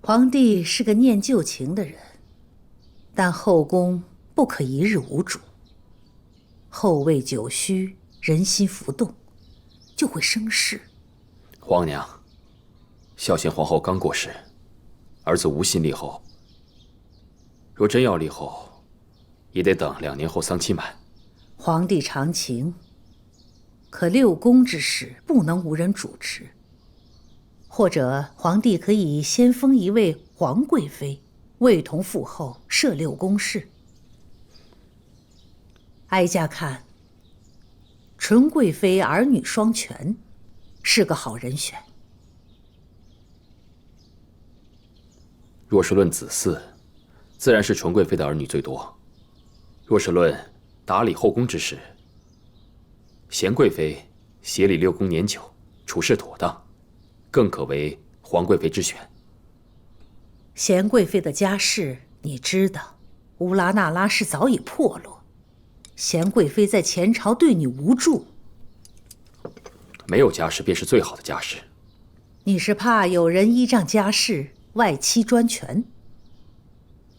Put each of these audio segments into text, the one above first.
皇帝是个念旧情的人，但后宫不可一日无主。后位久虚，人心浮动，就会生事。皇娘，孝贤皇后刚过世，儿子无心立后。若真要立后，也得等2年后丧期满。皇帝常情，可6宫之事不能无人主持。或者皇帝可以先封一位皇贵妃，位同父后，摄6宫事。哀家看，纯贵妃儿女双全，是个好人选。若是论子嗣，自然是纯贵妃的儿女最多。若是论打理后宫之事，贤贵妃协理6宫年久，处事妥当，更可为皇贵妃之选。贤贵妃的家世你知道，乌拉那拉氏早已破落，贤贵妃在前朝对你无助。没有家世便是最好的家世。你是怕有人依仗家世外戚专权？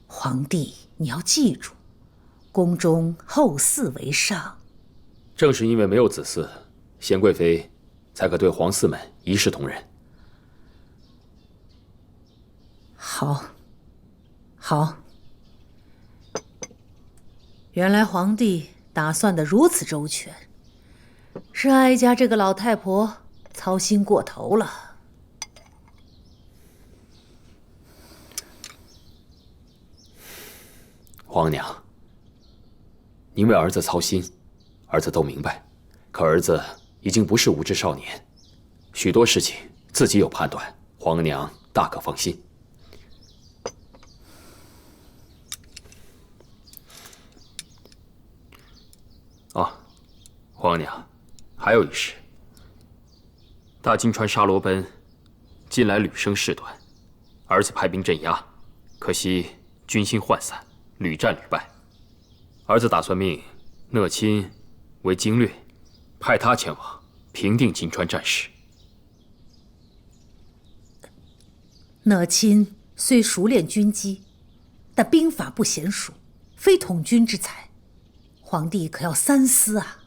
皇帝，你要记住，宫中后嗣为上。正是因为没有子嗣，贤贵妃才可对皇嗣们一视同仁。好，好。原来皇帝打算得如此周全，是哀家这个老太婆操心过头了。皇娘，您为儿子操心，儿子都明白。可儿子已经不是无知少年，许多事情自己有判断，皇娘大可放心。皇娘，还有一事。大金川沙罗奔近来屡生事端，儿子派兵镇压，可惜军心涣散，屡战屡败。儿子打算命讷亲为经略，派他前往平定金川战事。讷亲虽熟练军机，但兵法不娴熟，非统军之才，皇帝可要三思啊。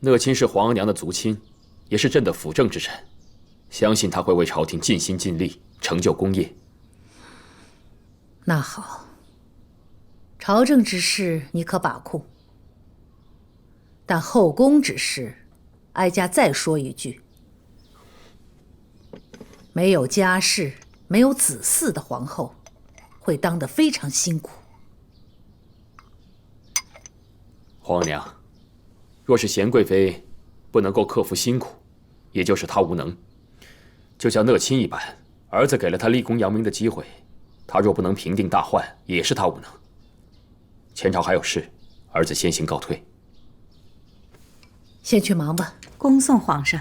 讷亲是皇娘的族亲，也是朕的辅政之臣，相信他会为朝廷尽心尽力，成就功业。那好，朝政之事你可把控，但后宫之事，哀家再说一句：没有家世、没有子嗣的皇后，会当得非常辛苦。皇娘，若是贤贵妃不能够克服辛苦，也就是她无能。就像讷亲一般，儿子给了她立功扬名的机会，她若不能平定大患，也是她无能。前朝还有事，儿子先行告退。先去忙吧。恭送皇上。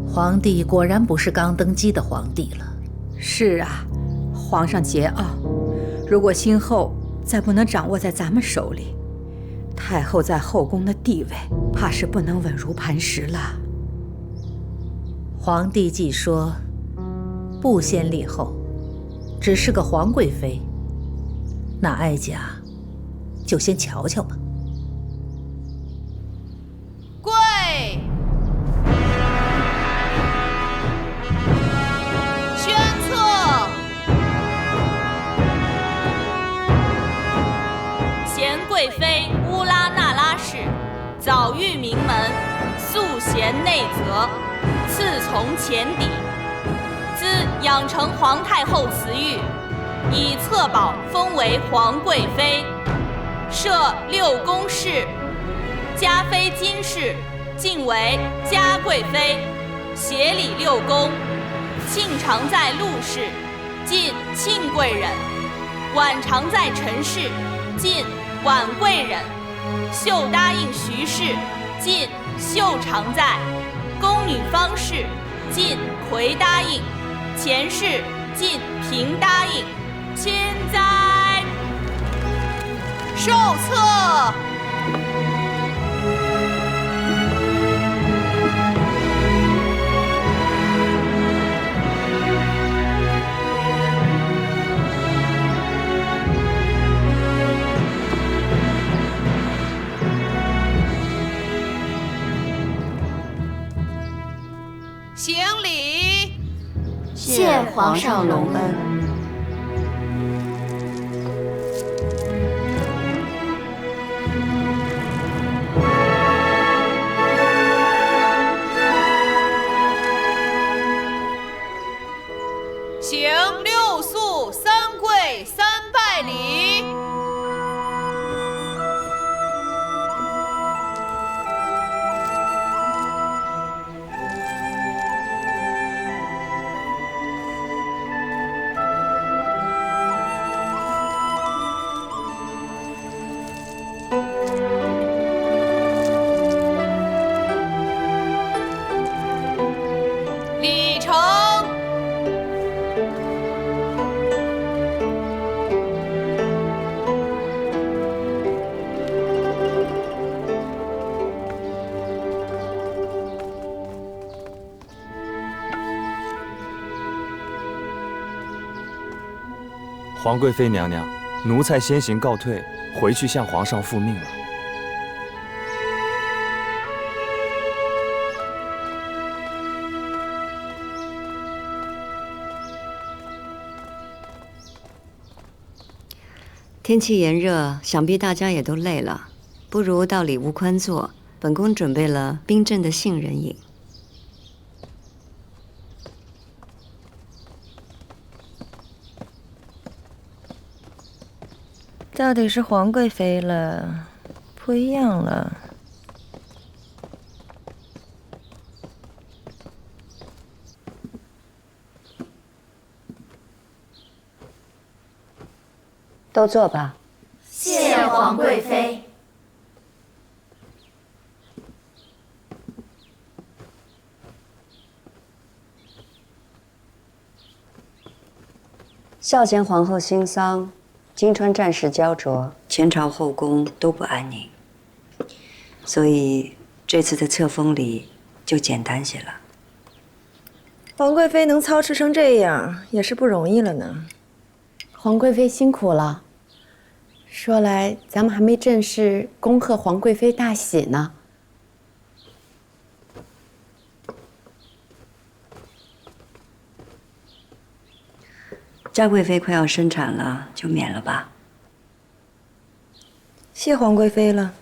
皇帝果然不是刚登基的皇帝了。是啊，皇上桀骜，如果今后再不能掌握在咱们手里，太后在后宫的地位怕是不能稳如磐石了。皇帝既说不先立后，只是个皇贵妃，那哀家就先瞧瞧吧。跪！宣策！贤贵妃乌拉那拉氏，早育名门，素贤内泽，赐从前邸。兹养成皇太后慈玉，以册宝封为皇贵妃，设6宫事。嘉妃金氏晋为嘉贵妃，协理6宫。庆常在陆氏，晋庆贵人；婉常在陈氏，晋婉贵人；秀答应徐氏，晋秀常在；宫女方氏，晋魁答应；前氏，晋平答应。千载受册。行礼。谢皇上隆恩。行6肃3跪3拜礼。礼成。皇贵妃娘娘，奴才先行告退，回去向皇上复命了。天气炎热，想必大家也都累了，不如到里屋宽坐。本宫准备了冰镇的杏仁饮。到底是皇贵妃了，不一样了。都坐吧。谢皇贵妃。孝贤皇后新丧，金川战事焦灼，前朝后宫都不安宁，所以这次的册封礼就简单些了。皇贵妃能操持成这样，也是不容易了呢。皇贵妃辛苦了。说来，咱们还没正式恭贺皇贵妃大喜呢。嘉贵妃快要生产了，就免了吧。谢皇贵妃了。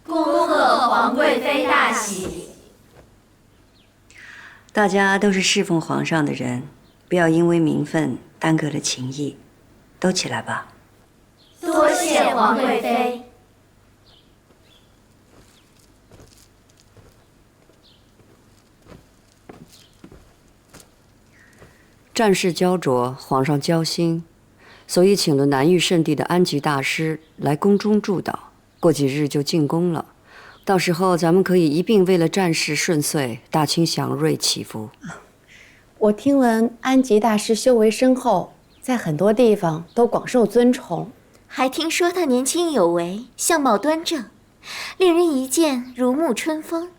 恭贺皇贵妃大喜。大家都是侍奉皇上的人，不要因为名分耽搁了情谊，都起来吧。多谢皇贵妃。战事焦灼，皇上焦心，所以请了南域圣地的安吉大师来宫中祝祷。过几日就进宫了，到时候咱们可以一并为了战事顺遂、大清祥瑞祈福。我听闻安吉大师修为深厚，在很多地方都广受尊崇。还听说他年轻有为，相貌端正，令人一见如沐春风。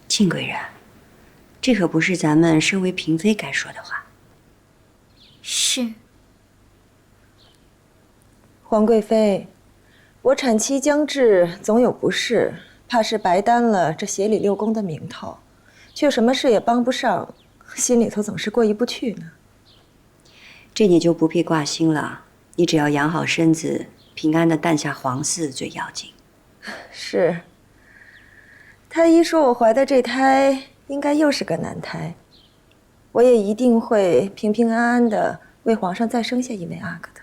庆贵人，这可不是咱们身为嫔妃该说的话。是。皇贵妃，我产期将至，总有不适，怕是白担了这协理六宫的名头，却什么事也帮不上，心里头总是过意不去呢。这你就不必挂心了，你只要养好身子，平安的诞下皇嗣最要紧。是。太医说我怀的这胎应该又是个男胎，我也一定会平平安安的为皇上再生下一位阿哥的。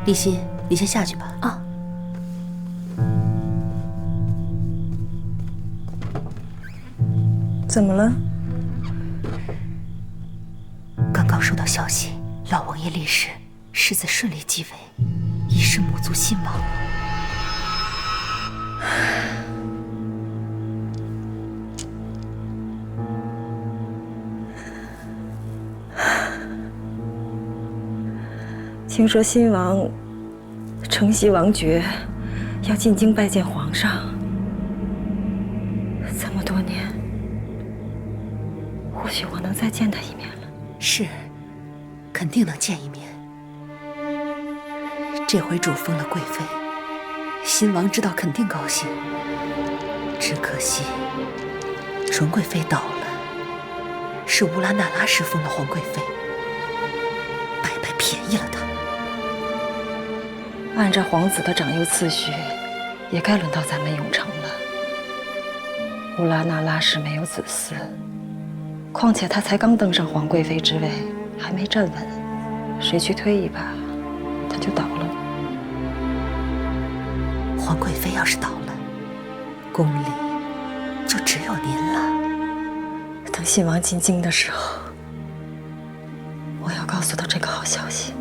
丽心，你先下去吧。啊。怎么了？刚刚收到消息，老王爷离世，世子顺利继位，已是母族亲王了。听说新王承袭王爵，要进京拜见皇上。这么多年，或许我能再见他一面了。是，肯定能见一面。这回主封了贵妃，新王知道肯定高兴。只可惜，纯贵妃倒了，是乌拉那拉氏封了皇贵妃，白白便宜了她。按照皇子的长幼次序，也该轮到咱们永城了。乌拉那拉氏没有子嗣，况且她才刚登上皇贵妃之位，还没站稳，谁去推一把，她就倒了。皇贵妃要是倒了，宫里就只有您了。等信王进京的时候，我要告诉他这个好消息。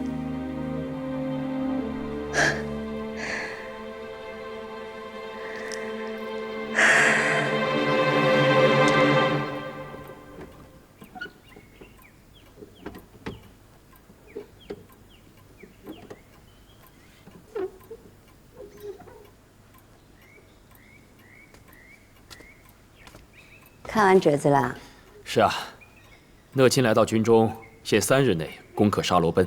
看完折子啦？是啊，讷亲来到军中，限3日内攻克沙罗奔，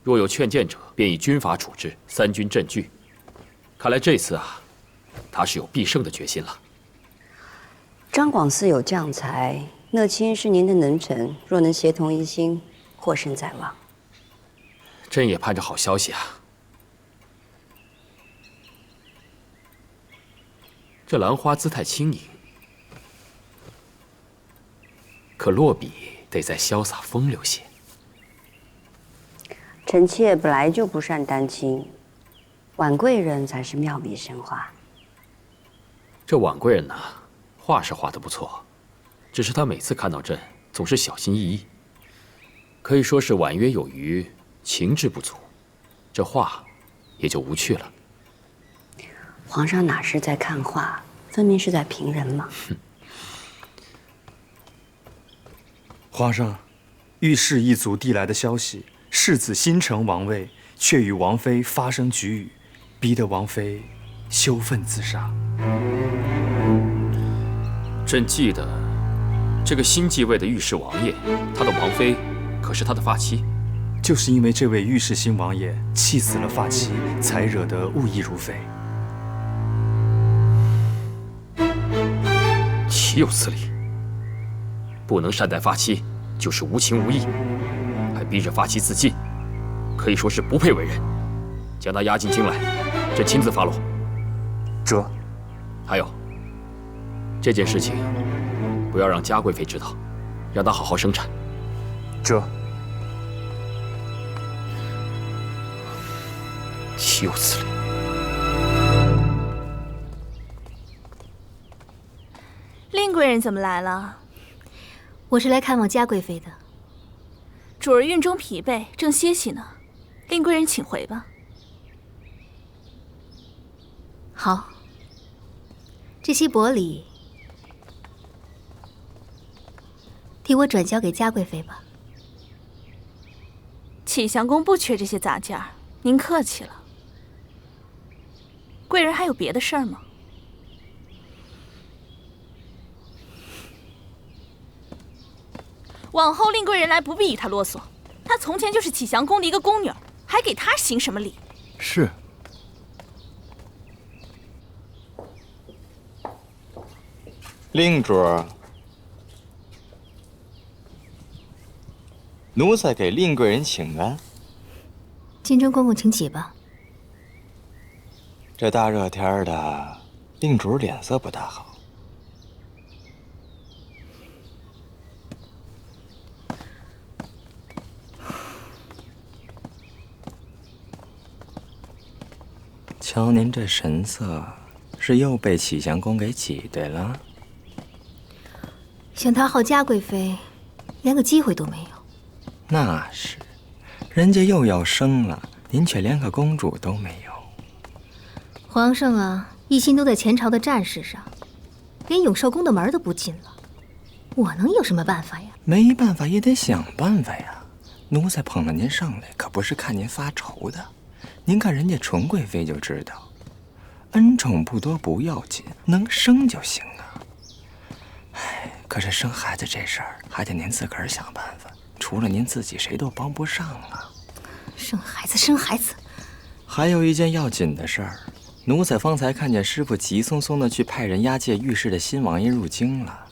若有劝谏者，便以军法处置，3军振据。看来这次啊，他是有必胜的决心了。张广嗣有将才，讷亲是您的能臣，若能协同一心，获胜在望。朕也盼着好消息啊。这兰花姿态轻盈，可落笔得再潇洒风流些。臣妾本来就不善丹青，婉贵人才是妙笔生花。这婉贵人呐，画是画得不错，只是她每次看到朕，总是小心翼翼，可以说是婉约有余，情致不足，这画也就无趣了。皇上哪是在看画，分明是在评人嘛。皇上，御史一族递来的消息，世子新承王位，却与王妃发生龃龉，逼得王妃羞愤自杀。朕记得，这个新继位的御史王爷，他的王妃可是他的发妻。就是因为这位御史新王爷气死了发妻，才惹得误意如妃。岂有此理！不能善待发妻，就是无情无义，还逼着发妻自尽，可以说是不配为人。将他押进京来，朕亲自发落。这，还有，这件事情不要让嘉贵妃知道，让她好好生产。这，岂有此理！令贵人怎么来了？我是来看望嘉贵妃的。主儿运中疲惫，正歇息呢。令贵人请回吧。好，这些帛礼替我转交给嘉贵妃吧。启祥宫不缺这些杂件儿，您客气了。贵人还有别的事儿吗？往后令贵人来不必与她啰嗦，她从前就是启祥宫的一个宫女儿，还给她行什么礼？是。令主，奴才给令贵人请安。金钟公公，请起吧。这大热天的，令主脸色不大好。瞧您这神色，是又被启祥宫给挤兑了？想讨好嘉贵妃，连个机会都没有。那是，人家又要生了，您却连个公主都没有。皇上啊，一心都在前朝的战事上，连永寿宫的门都不进了，我能有什么办法呀？没办法也得想办法呀。奴才捧了您上来，可不是看您发愁的。您看人家纯贵妃就知道，恩宠不多不要紧，能生就行啊。哎，可是生孩子这事儿还得您自个儿想办法，除除了您自己，谁都帮不上啊。生孩子，生孩子。还有一件要紧的事儿，奴才方才看见师傅急匆匆的去派人押解御史的新王爷入京了。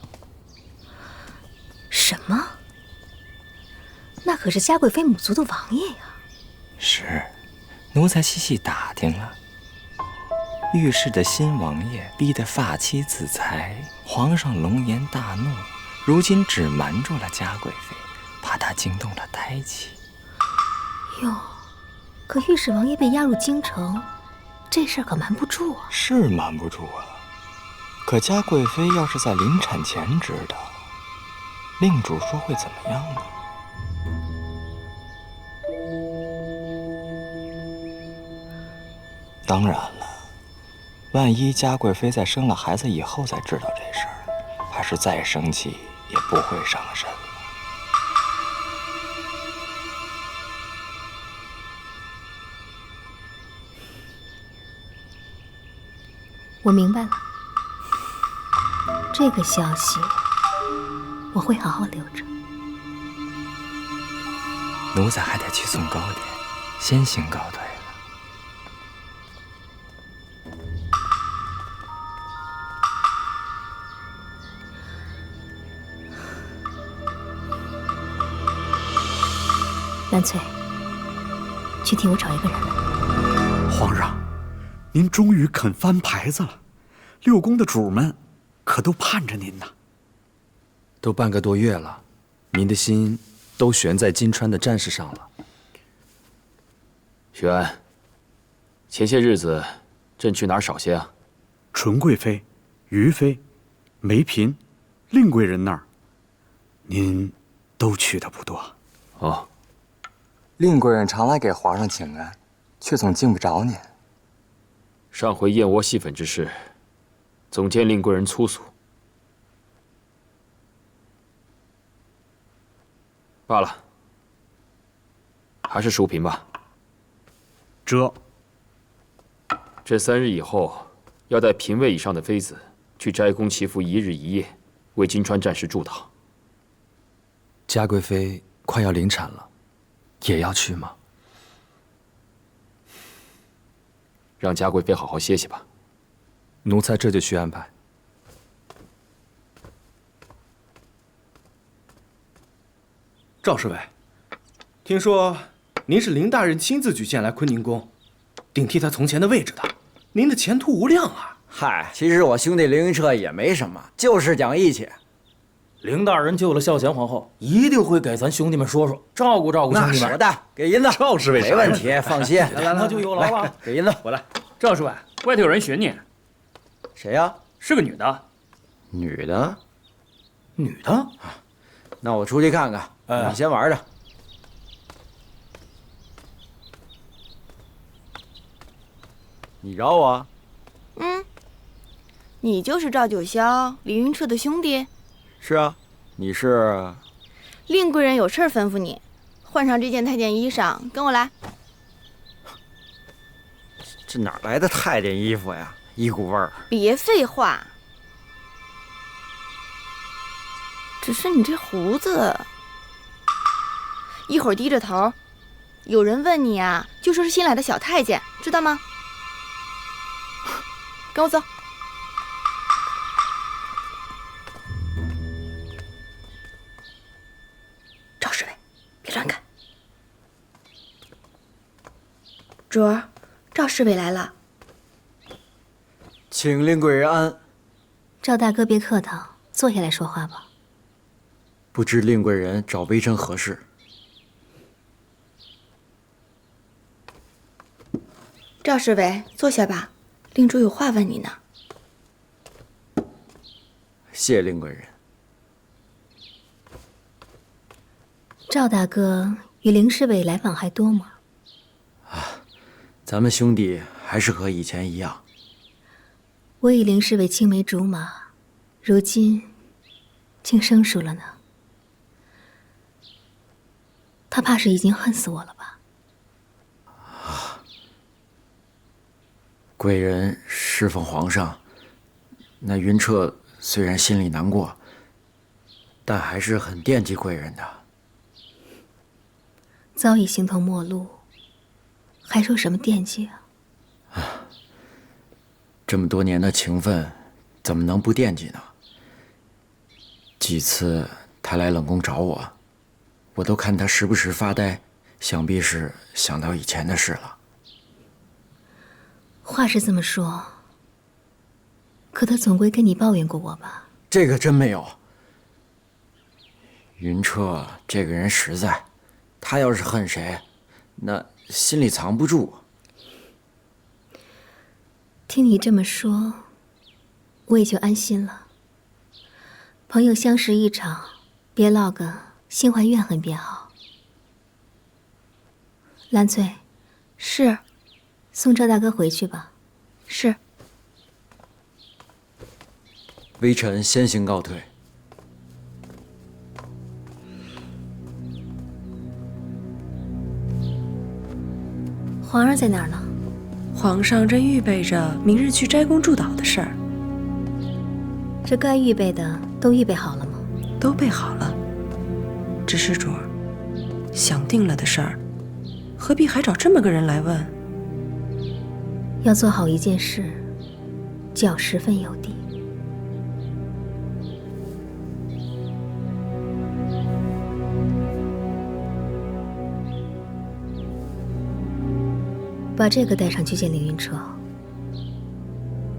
什么？那可是嘉贵妃母族的王爷呀！是，奴才细细打听了，御史的新王爷逼得发妻自裁，皇上龙颜大怒，如今只瞒住了嘉贵妃，怕她惊动了胎气。哟，可御史王爷被押入京城，这事儿可瞒不住啊。是瞒不住啊，可嘉贵妃要是在临产前知道，令主说会怎么样呢？当然了，万一嘉贵妃在生了孩子以后才知道这事儿，怕是再生气也不会上身了。我明白了，这个消息我会好好留着。奴才还得去送糕点，先行告退了。蓝翠，去替我找一个人来。皇上，您终于肯翻牌子了，六宫的主们可都盼着您呢。都半个多月了，您的心都悬在金川的战事上了。许安，前些日子朕去哪儿少些啊？纯贵妃、于妃、梅嫔、令贵人那儿，您都去的不多。哦。令贵人常来给皇上请安，却总敬不着您。上回燕窝戏粉之事，总见令贵人粗俗。罢了，还是淑嫔吧。这3日以后，要带嫔位以上的妃子去斋宫祈福1日1夜，为金川战事祝祷。嘉贵妃快要临产了，也要去吗？让嘉贵妃好好歇歇吧。奴才这就去安排。赵侍卫，听说您是林大人亲自举荐来坤宁宫，顶替他从前的位置的，您的前途无量啊！嗨，其实我兄弟凌云彻也没什么，就是讲义气。凌大人救了孝贤皇后，一定会给咱兄弟们说说，照顾照顾兄弟们。那是的，给银子。赵侍卫没问题，放心。来，那就有劳了。给银子，我来。赵侍卫，外头有人寻你。谁呀？是个女的。女的？女的？那我出去看看。你先玩着。你找我？你就是赵九霄、凌云彻的兄弟？是啊，你是？令贵人有事吩咐你，换上这件太监衣裳，跟我来。这哪来的太监衣服呀？一股味儿。别废话，只是你这胡子，一会儿低着头，有人问你啊，就说是新来的小太监，知道吗？跟我走。赵侍卫，别乱看。卓儿，赵侍卫来了。请令贵人安。赵大哥别客套，坐下来说话吧。不知令贵人找微臣何事？赵侍卫，坐下吧，令主有话问你呢。谢令贵人。赵大哥与凌侍卫来往还多吗？咱们兄弟还是和以前一样。我与凌侍卫青梅竹马，如今竟生疏了呢。他怕是已经恨死我了吧？贵人侍奉皇上，那云彻虽然心里难过，但还是很惦记贵人的。早已形同陌路，还说什么惦记啊？这么多年的情分，怎么能不惦记呢？几次他来冷宫找我，我都看他时不时发呆，想必是想到以前的事了。话是这么说，可他总归跟你抱怨过我吧？这个真没有。云彻这个人实在，他要是恨谁，那心里藏不住。听你这么说，我也就安心了。朋友相识一场，别落个心怀怨恨便好。兰翠，是，送赵大哥回去吧。是。微臣先行告退。皇上在哪儿呢？皇上正预备着明日去斋宫祝祷的事儿。这该预备的都预备好了吗？都备好了。只是主儿，想定了的事儿，何必还找这么个人来问？要做好一件事，就要十分有底。把这个带上去见凌云彻，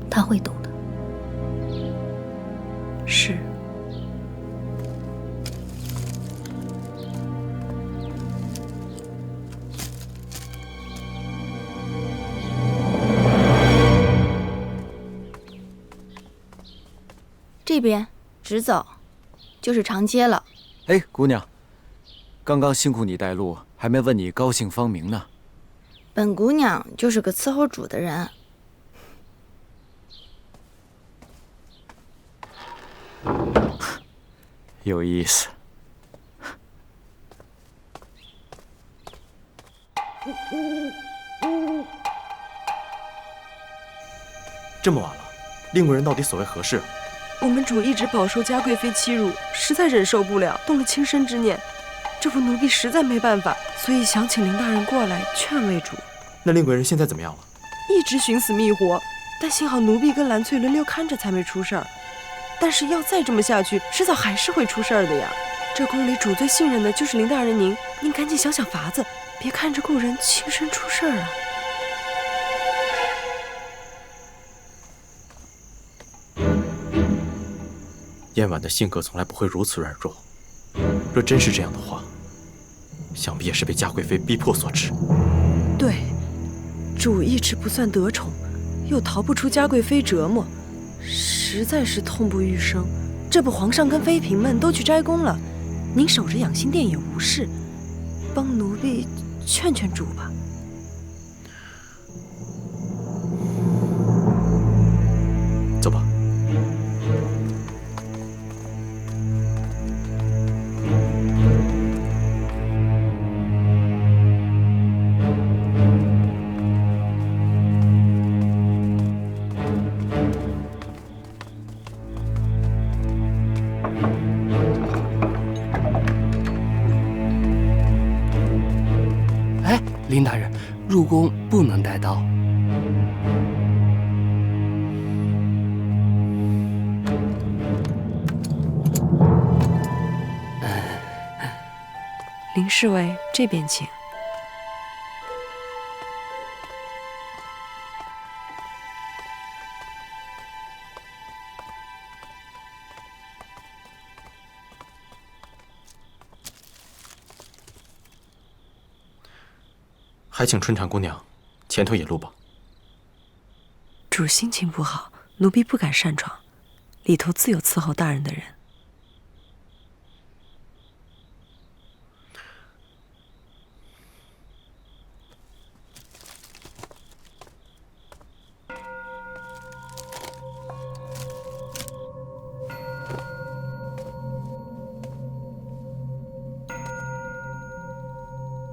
他会懂的。是。这边直走，就是长街了。哎，姑娘，刚刚辛苦你带路，还没问你高姓芳名呢。本姑娘就是个伺候主的人。有意思。这么晚了，令贵人到底所谓何事？我们主一直饱受嘉贵妃欺辱，实在忍受不了，动了轻生之念。这不奴婢实在没办法，所以想请林大人过来劝慰主。那令贵人现在怎么样了？一直寻死觅活，但幸好奴婢跟兰翠轮流看着，才没出事儿。但是要再这么下去，迟早还是会出事儿的呀。这宫里主最信任的就是林大人您赶紧想想法子，别看着故人轻生出事儿啊。燕婉的性格从来不会如此软弱，若真是这样的话，想必也是被嘉贵妃逼迫所致。对，主一直不算得宠，又逃不出嘉贵妃折磨，实在是痛不欲生。这不，皇上跟妃嫔们都去斋宫了，您守着养心殿也无事，帮奴婢劝劝主吧。走吧。林大人，入宫不能带刀。林侍卫，这边请。还请春蝉姑娘前头引路吧。主心情不好，奴婢不敢擅闯，里头自有伺候大人的人。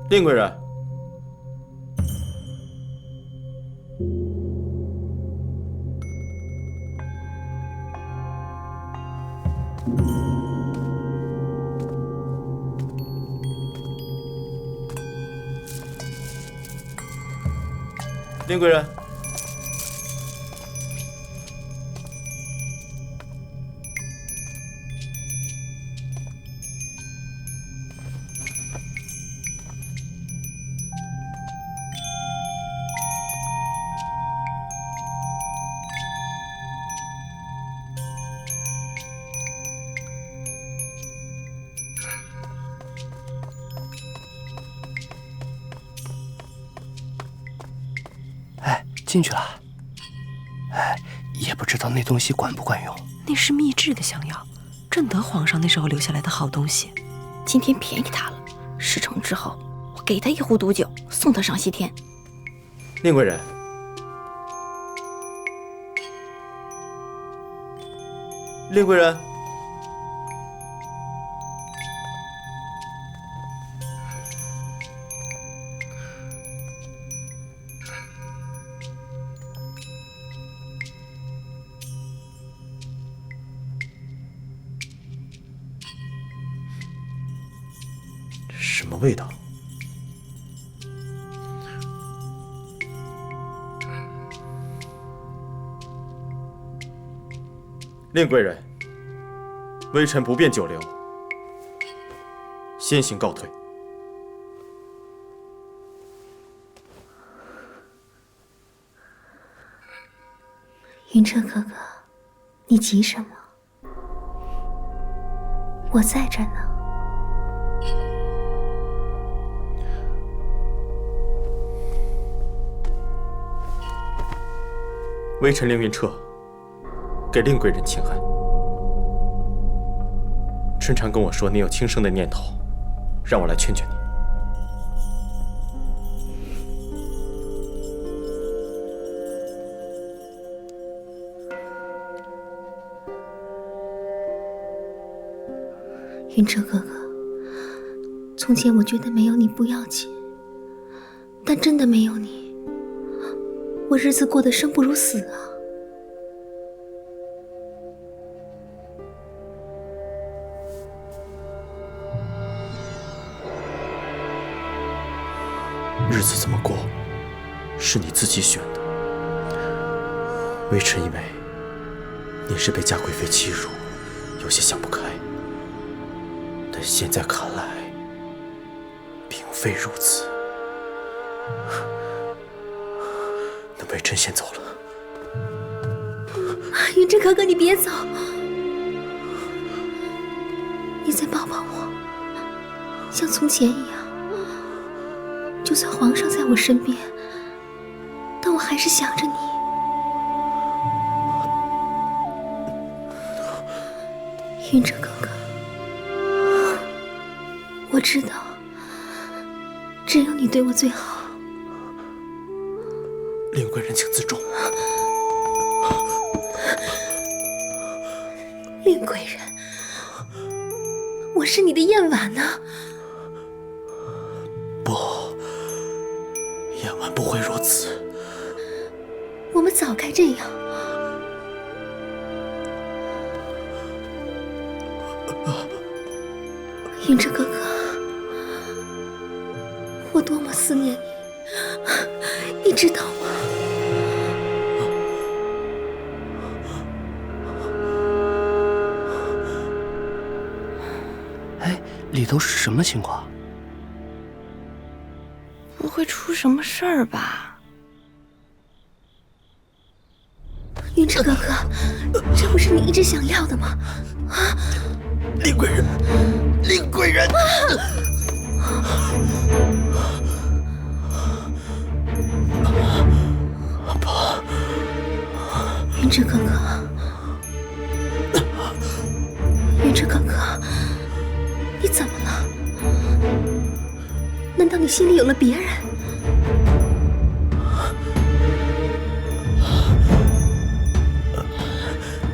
令贵人。令贵人。进去了，也不知道那东西管不管用。那是秘制的香药，正得皇上那时候留下来的好东西。今天便宜他了，事成之后，我给他一壶毒酒，送他上西天。令贵人，令贵人，什么味道？令贵人，微臣不便久留，先行告退。云彻哥哥，你急什么？我在这呢。微臣令云彻给令贵人请安。春常跟我说你有轻生的念头，让我来劝劝你。云彻哥哥，从前我觉得没有你不要紧，但真的没有你，我日子过得生不如死啊！日子怎么过，是你自己选的。微臣以为你是被嘉贵妃欺辱，有些想不开，但现在看来，并非如此。那微臣先走了。云彻哥哥，你别走，你再抱抱我，像从前一样。就算皇上在我身边，但我还是想着你。云彻哥哥，我知道，只有你对我最好。令贵人请自重。令贵人，我是你的燕婉呢。不，燕婉不会如此。我们早该这样。云彻哥哥，我多么思念你，你知道吗？里头是什么情况？不会出什么事儿吧？云彻哥哥，这不是你一直想要的吗？啊！令贵人，令贵人！爸，云彻哥哥，云彻哥哥，你怎么了？难道你心里有了别人？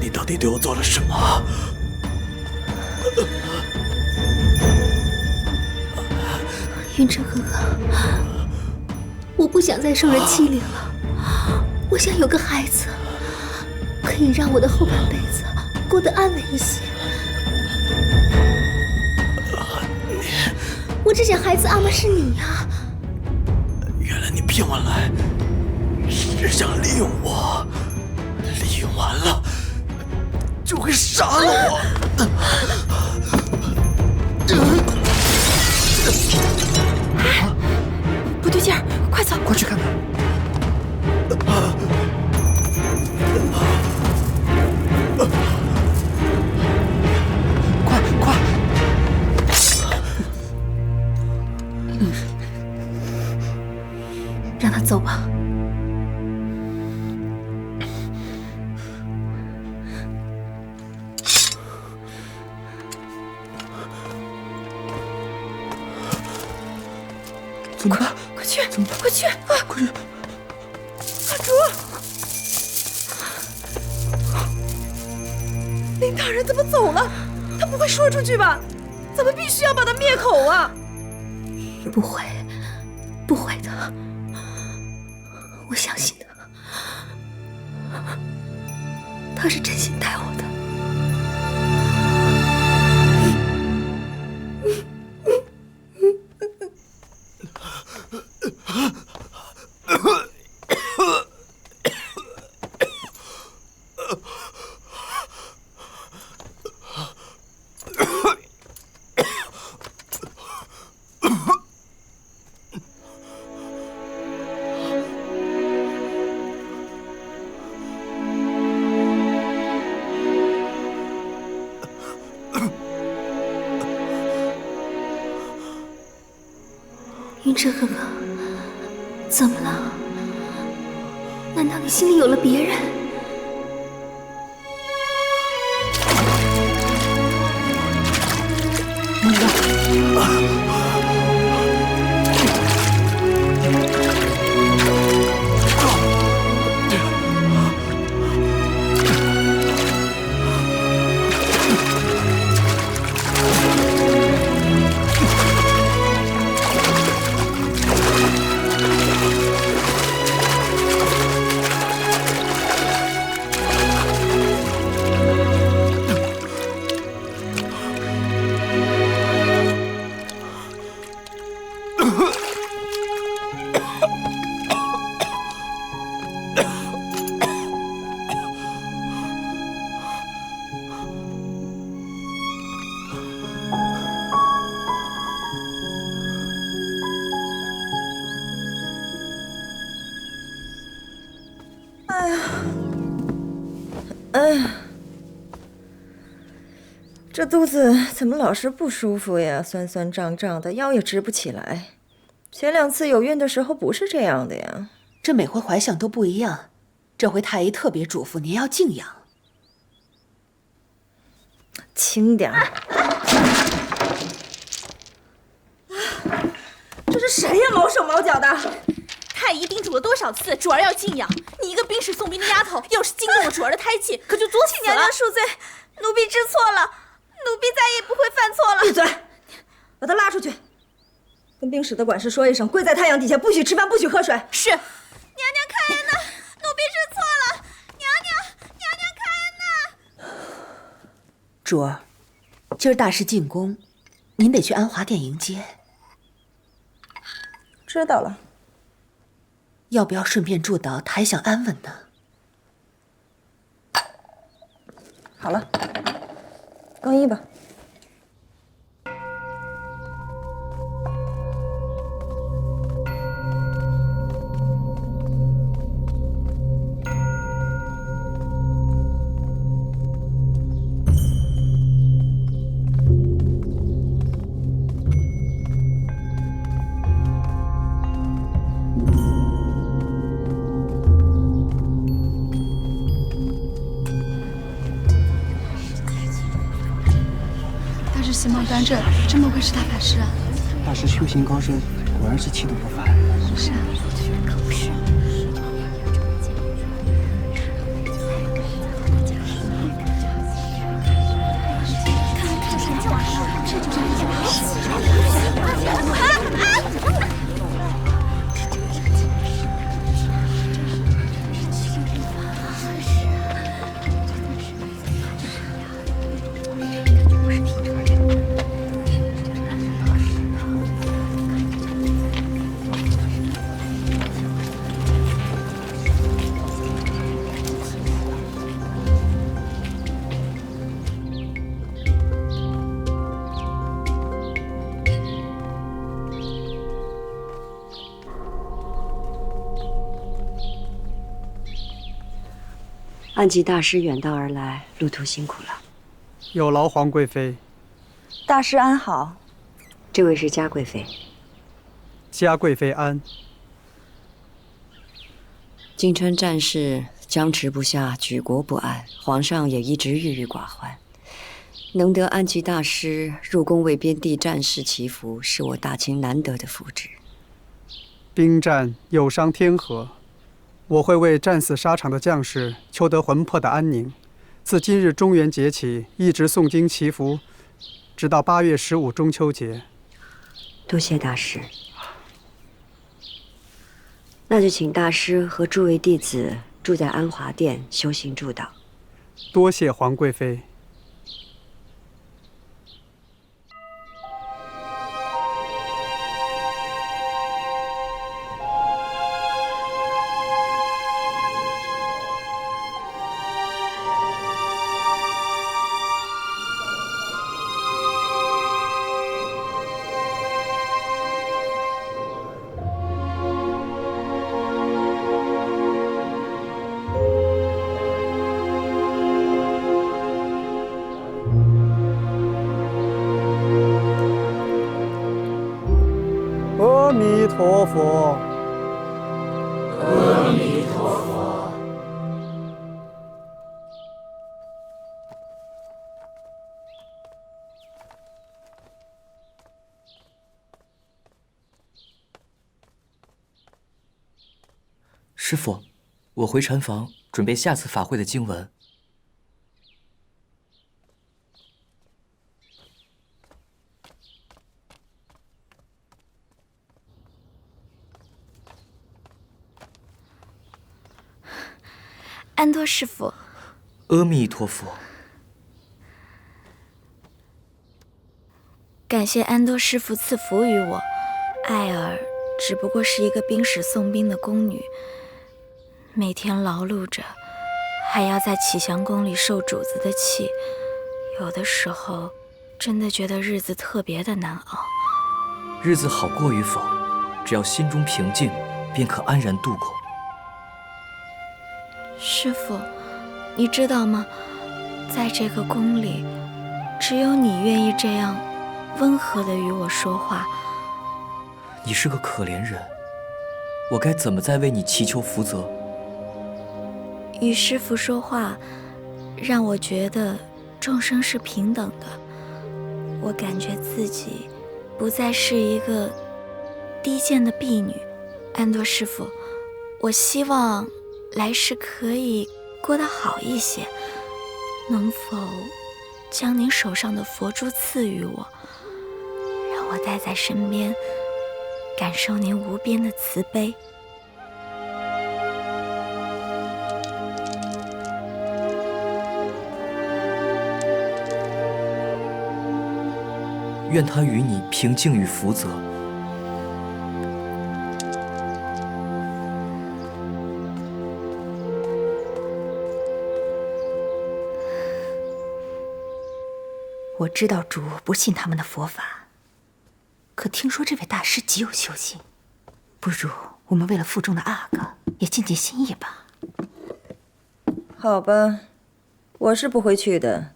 你到底对我做了什么？云彻哥哥，我不想再受人欺凌了，我想有个孩子，可以让我的后半辈子过得安稳一些。我只想孩子阿玛是你呀！原来你骗我来，只想利用我，利用完了就会杀了我。不对劲儿，快走，快去看看。快！让他走吧。怎么办？快去！怎么办？快去！快去！阿竹，林大人怎么走了？他不会说出去吧？咱们必须要把他灭口啊！不会，不会的，我相信他，他是真心待我的。云彻哥哥，怎么了？难道你心里有了别人？这肚子怎么老是不舒服呀？酸酸胀胀的，腰也直不起来。前2次有孕的时候不是这样的呀。这每回怀想都不一样，这回太医特别嘱咐您要静养。轻点儿。这是谁呀？毛手毛脚的。太医叮嘱了多少次，主儿要静养。你一个兵士送兵的丫头，要是惊动了主儿的胎气，可就作死了。请娘娘恕罪，奴婢知错了，奴婢再也不会犯错了。闭嘴！把他拉出去，跟兵使的管事说一声，跪在太阳底下，不许吃饭，不许喝水。是。娘娘开恩呐，奴婢知错了。娘娘开恩呐。主儿，今儿大事进宫，您得去安华殿迎接。知道了。要不要顺便祝祷台享安稳呢？好了，更衣吧。形貌端正，真不愧是大法师啊！大师修行高深，果然是气度不凡。是啊。安吉大师远道而来，路途辛苦了。有劳皇贵妃。大师安好。这位是嘉贵妃。嘉贵妃安。金川战事僵持不下，举国不安，皇上也一直郁郁寡欢。能得安吉大师入宫为边地战事祈福，是我大清难得的福祉。兵战有伤天和，我会为战死沙场的将士求得魂魄的安宁。自今日中元节起，一直诵经祈福，直到8月15中秋节。多谢大师。那就请大师和诸位弟子住在安华殿修行助道。多谢皇贵妃。阿弥陀佛，阿弥陀佛。师父，我回禅房准备下次法会的经文。安多师父，阿弥陀佛。感谢安多师父赐福于我。艾尔只不过是一个兵使送兵的宫女，每天劳碌着，还要在启祥宫里受主子的气，有的时候真的觉得日子特别的难熬。日子好过与否，只要心中平静，便可安然度过。师父，你知道吗？在这个宫里，只有你愿意这样温和地与我说话。你是个可怜人，我该怎么再为你祈求福泽？与师父说话，让我觉得众生是平等的。我感觉自己不再是一个低贱的婢女。安多师父，我希望来世可以过得好一些，能否将您手上的佛珠赐予我，让我带在身边，感受您无边的慈悲。愿他与你平静与福泽。我知道主不信他们的佛法，可听说这位大师极有修行，不如我们为了腹中的阿哥也尽尽心意吧。好吧，我是不会去的。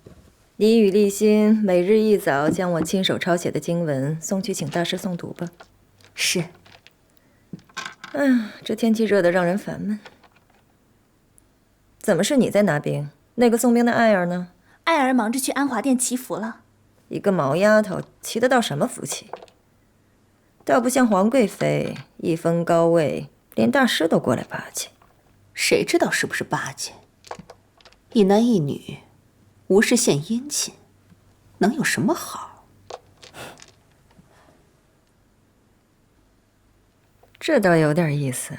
你与立新每日一早将我亲手抄写的经文送去请大师诵读吧。是。这天气热得让人烦闷。怎么是你在拿兵？那个送兵的艾尔呢？艾尔忙着去安华殿祈福了。一个毛丫头，祈得到什么福气？倒不像皇贵妃，一封高位，连大师都过来巴结。谁知道是不是巴结？一男一女，无事献殷勤，能有什么好？这倒有点意思。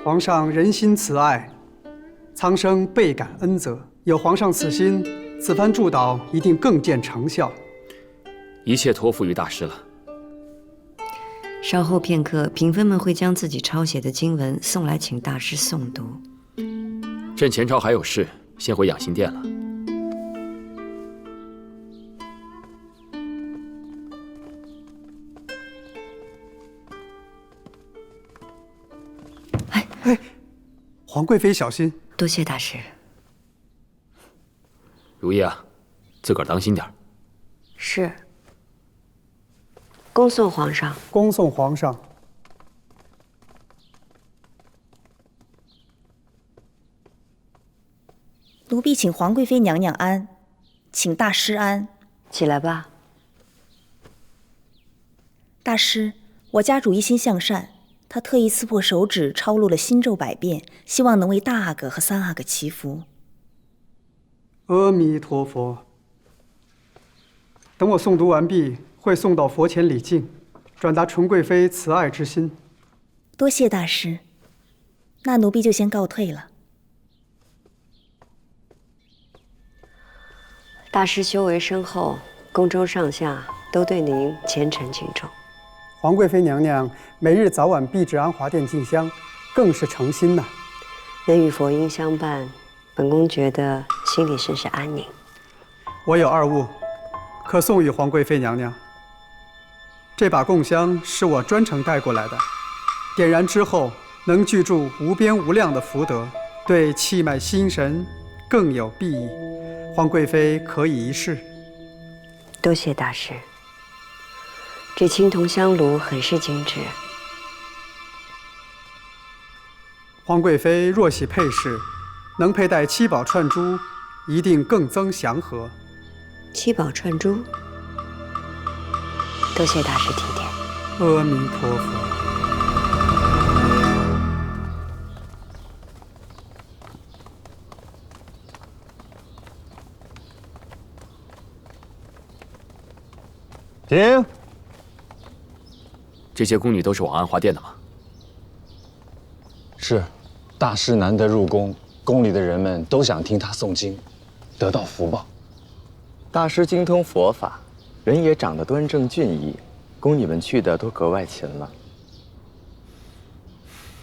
皇上仁心慈爱，苍生倍感恩泽。有皇上此心，此番祝祷一定更见成效。一切托付于大师了。稍后片刻，嫔妃们会将自己抄写的经文送来，请大师诵读。朕前朝还有事，先回养心殿了。哎，皇贵妃小心！多谢大师。如意啊，自个儿当心点儿。是。恭送皇上。恭送皇上。奴婢请皇贵妃娘娘安，请大师安。起来吧。大师，我家主一心向善，他特意刺破手指，抄录了心咒100遍，希望能为大阿哥和三阿哥祈福。阿弥陀佛。等我诵读完毕，会送到佛前礼敬，转达纯贵妃慈爱之心。多谢大师，那奴婢就先告退了。大师修为深厚，宫中上下都对您虔诚敬重。皇贵妃娘娘每日早晚必至安华殿进香，更是诚心呐。能与佛音相伴，本宫觉得心里甚是安宁。我有2物，可送与皇贵妃娘娘。这把供香是我专程带过来的，点燃之后能具助无边无量的福德，对气脉心神更有裨益。皇贵妃可以一试。多谢大师。这青铜香炉很是精致。皇贵妃若喜配饰，能佩戴7宝串珠，一定更增祥和。7宝串珠，多谢大师提点。阿弥陀佛。停！这些宫女都是往安华殿的吗？是，大师难得入宫，宫里的人们都想听他诵经，得到福报。大师精通佛法，人也长得端正俊逸，宫女们去的都格外勤了。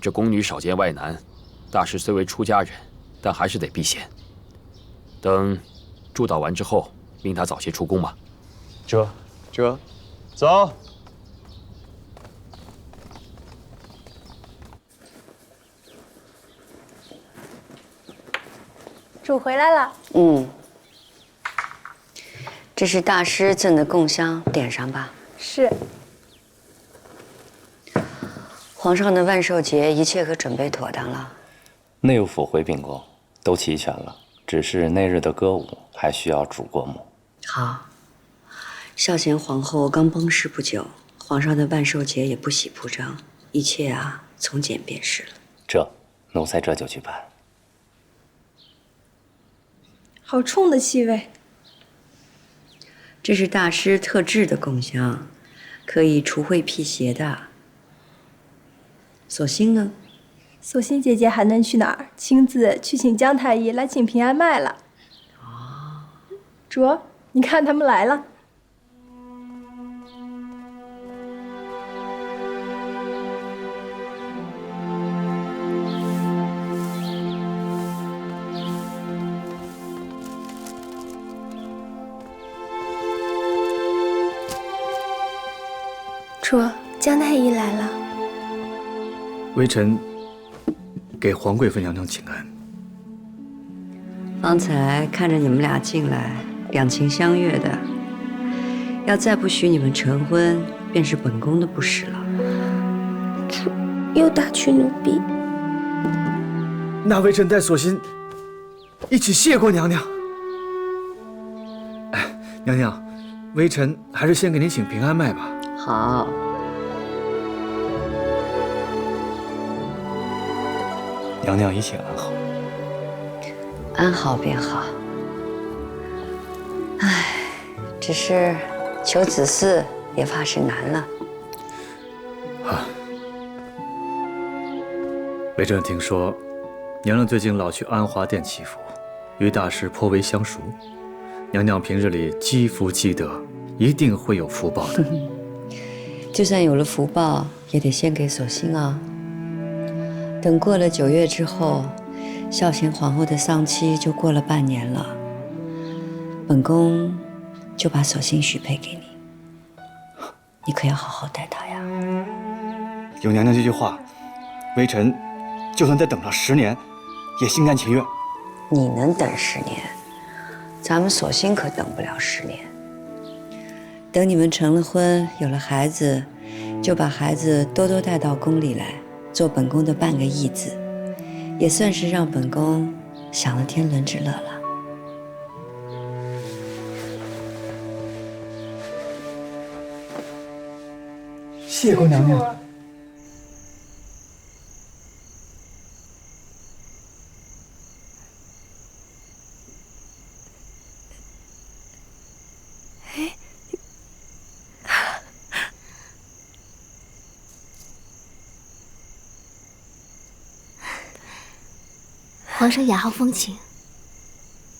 这宫女少见外男，大师虽为出家人，但还是得避嫌。等祝祷完之后，命他早些出宫吧。这，走。主回来了。这是大师赠的供香，点上吧。是。皇上的万寿节一切可准备妥当了。内务府回禀过，都齐全了，只是那日的歌舞还需要主过目。好。孝贤皇后刚崩逝不久，皇上的万寿节也不喜铺张，一切从简便是了。这，奴才这就去办。好冲的气味。这是大师特制的供香，可以除秽辟邪的。索性呢？索性姐姐还能去哪儿？亲自去请姜太医来请平安麦了。卓，你看他们来了。卓，姜太医来了。微臣给皇贵妃娘娘请安。方才看着你们俩进来，两情相悦的，要再不许你们成婚，便是本宫的不是了。主又打趣奴婢，那微臣代索性一起谢过娘娘。哎，娘娘，微臣还是先给您请平安麦吧。好。娘娘一切安好。安好便好。唉，只是求子嗣也怕是难了。微臣听说，娘娘最近老去安华殿祈福，与大师颇为相熟。娘娘平日里积福积德，一定会有福报的。就算有了福报，也得先给守信啊。等过了9月之后，孝贤皇后的丧期就过了半年了，本宫就把守信许配给你，你可要好好待她呀。有娘娘这句话，微臣就算再等上10年，也心甘情愿。你能等10年，咱们索性可等不了10年。等你们成了婚，有了孩子，就把孩子多多带到宫里来，做本宫的半个义子，也算是让本宫享了天伦之乐了。谢过娘娘。皇上雅好风情，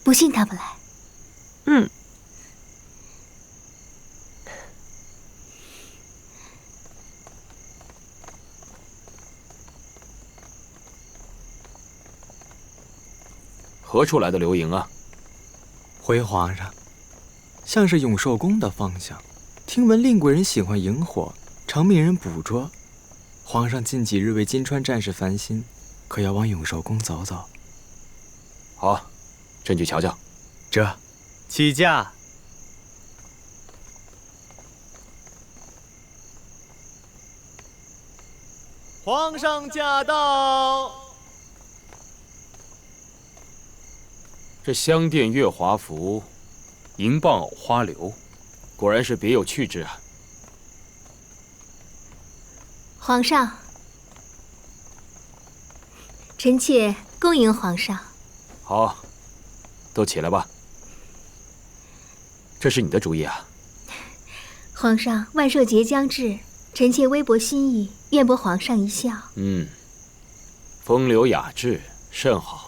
不信他不来。嗯。何处来的流萤啊？回皇上，像是永寿宫的方向。听闻令贵人喜欢萤火，常命人捕捉。皇上近几日为金川战事烦心，可要往永寿宫走走。好，朕去瞧瞧。这，起驾。皇上驾到！这香殿月华服，银棒藕花流，果然是别有趣致啊！皇上，臣妾恭迎皇上。好，都起来吧。这是你的主意啊？皇上，万寿节将至，臣妾微薄心意，愿博皇上一笑。风流雅致，甚好。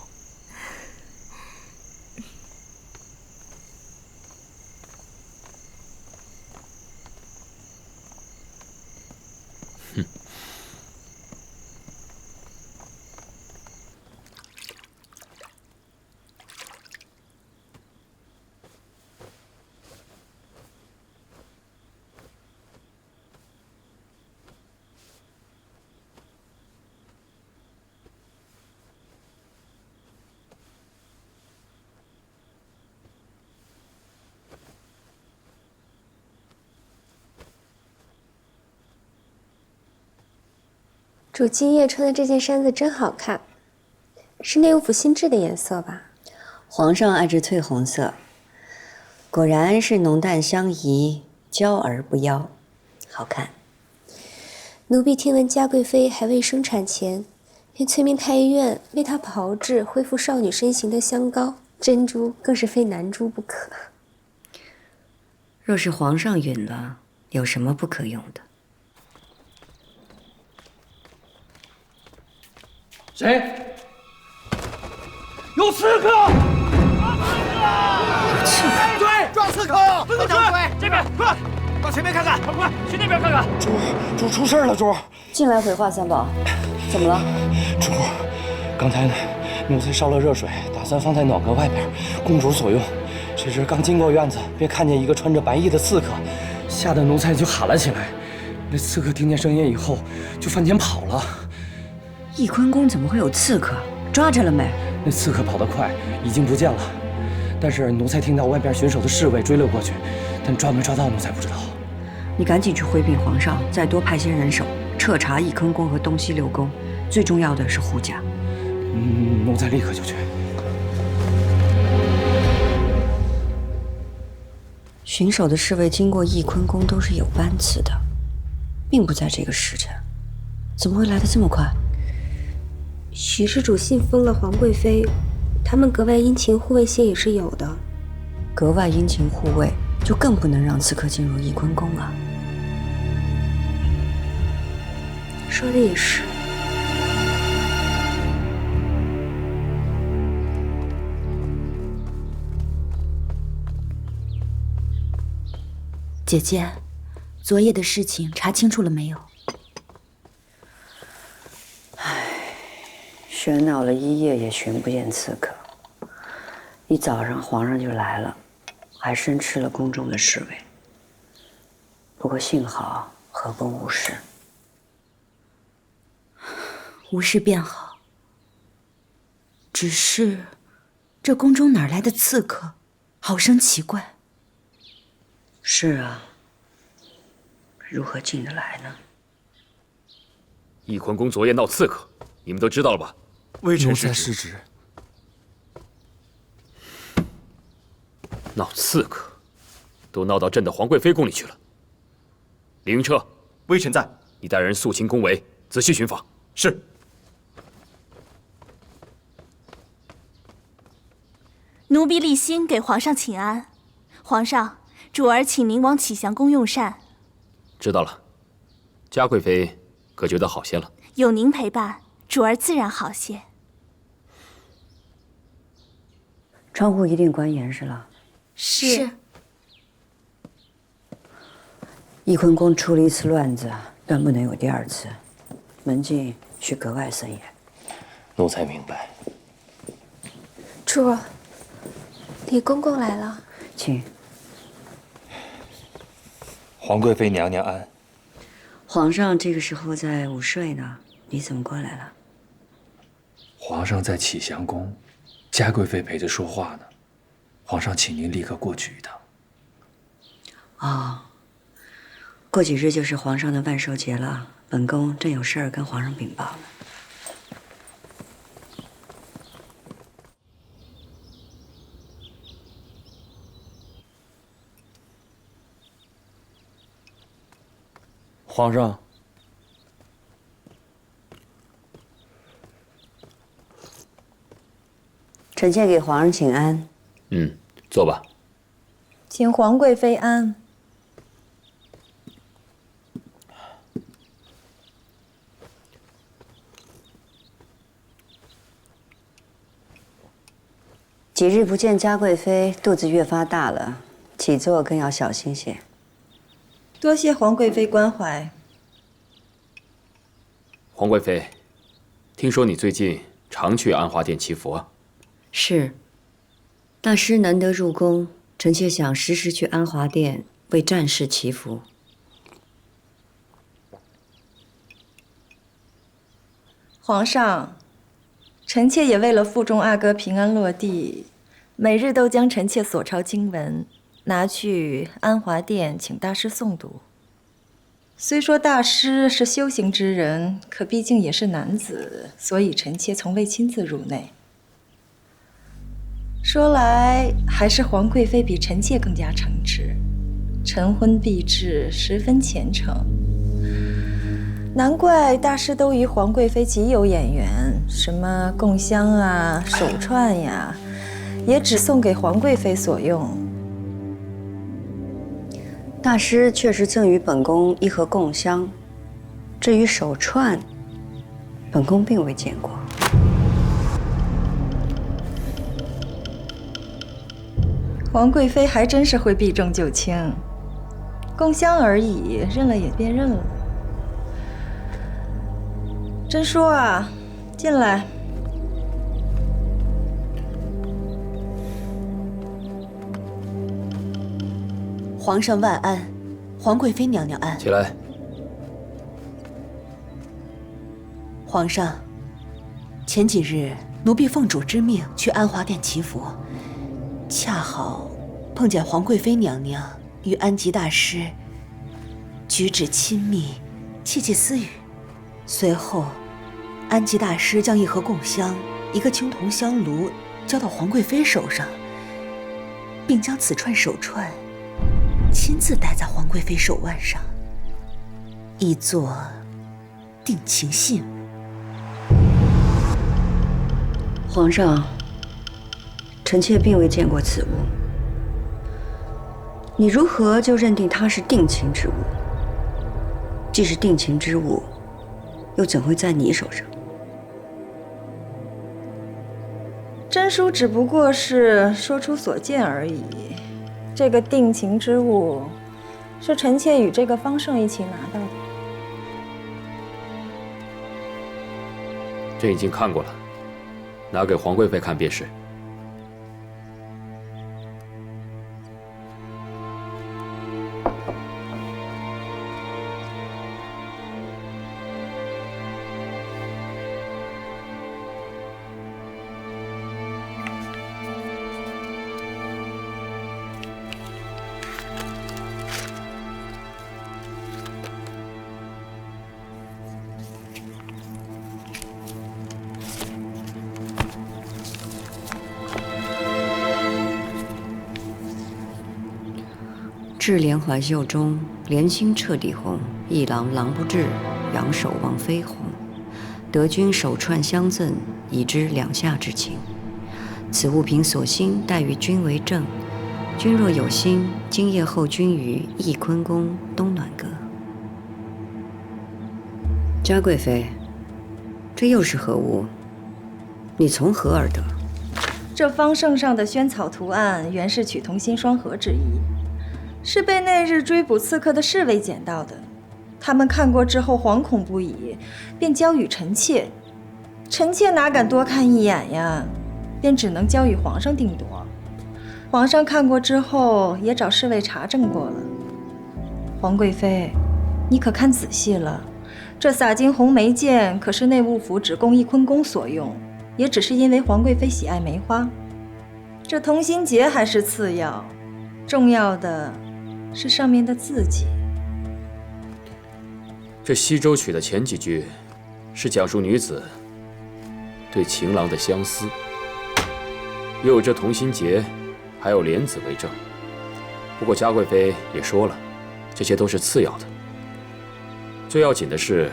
主今夜穿的这件衫子真好看，是内务府新制的颜色吧？皇上爱这翠红色，果然是浓淡相宜，娇而不妖，好看。奴婢听闻嘉贵妃还未生产前，便催命太医院为她炮制恢复少女身形的香膏，珍珠更是非男珠不可。若是皇上允了，有什么不可用的？谁？有刺客！追！抓刺客！不能追！这边，快到前面看看！快去那边看看！主出事了！主，进来回话，三宝，怎么了？主，刚才奴才烧了热水，打算放在暖阁外边，供主所用。谁知刚经过院子，便看见一个穿着白衣的刺客，吓得奴才就喊了起来。那刺客听见声音以后，就翻前跑了。翊坤宫怎么会有刺客？抓着了没？那刺客跑得快，已经不见了。但是奴才听到外边巡守的侍卫追了过去，但抓没抓到奴才不知道。你赶紧去回禀皇上，再多派些人手彻查翊坤宫和东西六宫，最重要的是护驾。奴才立刻就去。巡守的侍卫经过翊坤宫都是有班次的，并不在这个时辰，怎么会来得这么快？许施主信封了皇贵妃，他们格外殷勤护卫些也是有的。格外殷勤护卫，就更不能让刺客进入翊坤宫了。说的也是。姐姐，昨夜的事情查清楚了没有？喧闹了一夜也寻不见刺客，一早上皇上就来了，还申斥了宫中的侍卫。不过幸好河宫无事。无事便好。只是，这宫中哪来的刺客，好生奇怪。是啊，如何进得来呢？翊坤宫昨夜闹刺客，你们都知道了吧？微臣失职。闹刺客，都闹到朕的皇贵妃宫里去了。李云彻，微臣在。你带人肃清宫闱，仔细巡访。是。奴婢立心给皇上请安。皇上，主儿请您往启祥宫用膳。知道了。嘉贵妃可觉得好些了？有您陪伴，主儿自然好些。窗户一定关严实了。是。翊坤宫出了一次乱子，断不能有第二次，门禁需格外森严。奴才明白。主儿，李公公来了，请。皇贵妃娘娘安。皇上这个时候在午睡呢，你怎么过来了？皇上在启祥宫，嘉贵妃陪着说话呢。皇上请您立刻过去一趟。哦，过几日就是皇上的万寿节了，本宫正有事儿跟皇上禀报呢。皇上，臣妾给皇上请安。坐吧。请皇贵妃安。几日不见嘉贵妃，肚子越发大了，起坐更要小心些。多谢皇贵妃关怀。皇贵妃，听说你最近常去安华殿祈福。是。大师难得入宫，臣妾想时时去安华殿为战士祈福。皇上，臣妾也为了腹中阿哥平安落地，每日都将臣妾所抄经文拿去安华殿请大师诵读。虽说大师是修行之人，可毕竟也是男子，所以臣妾从未亲自入内。说来，还是皇贵妃比臣妾更加诚挚，晨昏必至，十分虔诚。难怪大师都与皇贵妃极有眼缘，什么供香啊、手串呀，也只送给皇贵妃所用。大师确实赠予本宫一盒供香，至于手串，本宫并未见过。皇贵妃还真是会避重就轻，供香而已，认了也便认了。真说啊，进来。皇上万安，皇贵妃娘娘安。起来。皇上，前几日奴婢奉主之命去安华殿祈福，恰好碰见皇贵妃娘娘与安吉大师举止亲密，窃窃私语。随后，安吉大师将一盒供香、一个青铜香炉交到皇贵妃手上，并将此串手串亲自戴在皇贵妃手腕上，以作定情信。皇上，臣妾并未见过此物，你如何就认定它是定情之物？既是定情之物，又怎会在你手上？真叔只不过是说出所见而已。这个定情之物，是臣妾与这个方胜一起拿到的。朕已经看过了，拿给皇贵妃看便是。至连环袖中，连心彻底红，一郎郎不至，仰首望飞鸿。得君手串相赠，以知两下之情。此物凭所心，待于君为证。君若有心，今夜候君于翊坤宫东暖阁。嘉贵妃，这又是何物？你从何而得？这方胜上的萱草图案，原是取同心双合之意。是被那日追捕刺客的侍卫捡到的，他们看过之后惶恐不已，便交与臣妾。臣妾哪敢多看一眼呀，便只能交与皇上定夺。皇上看过之后，也找侍卫查证过了。皇贵妃，你可看仔细了，这洒金红梅剑可是内务府只供翊坤宫所用，也只是因为皇贵妃喜爱梅花。这同心结还是次要，重要的是上面的字迹。这西洲曲的前几句，是讲述女子对情郎的相思，又有这同心结，还有莲子为证。不过嘉贵妃也说了，这些都是次要的，最要紧的是，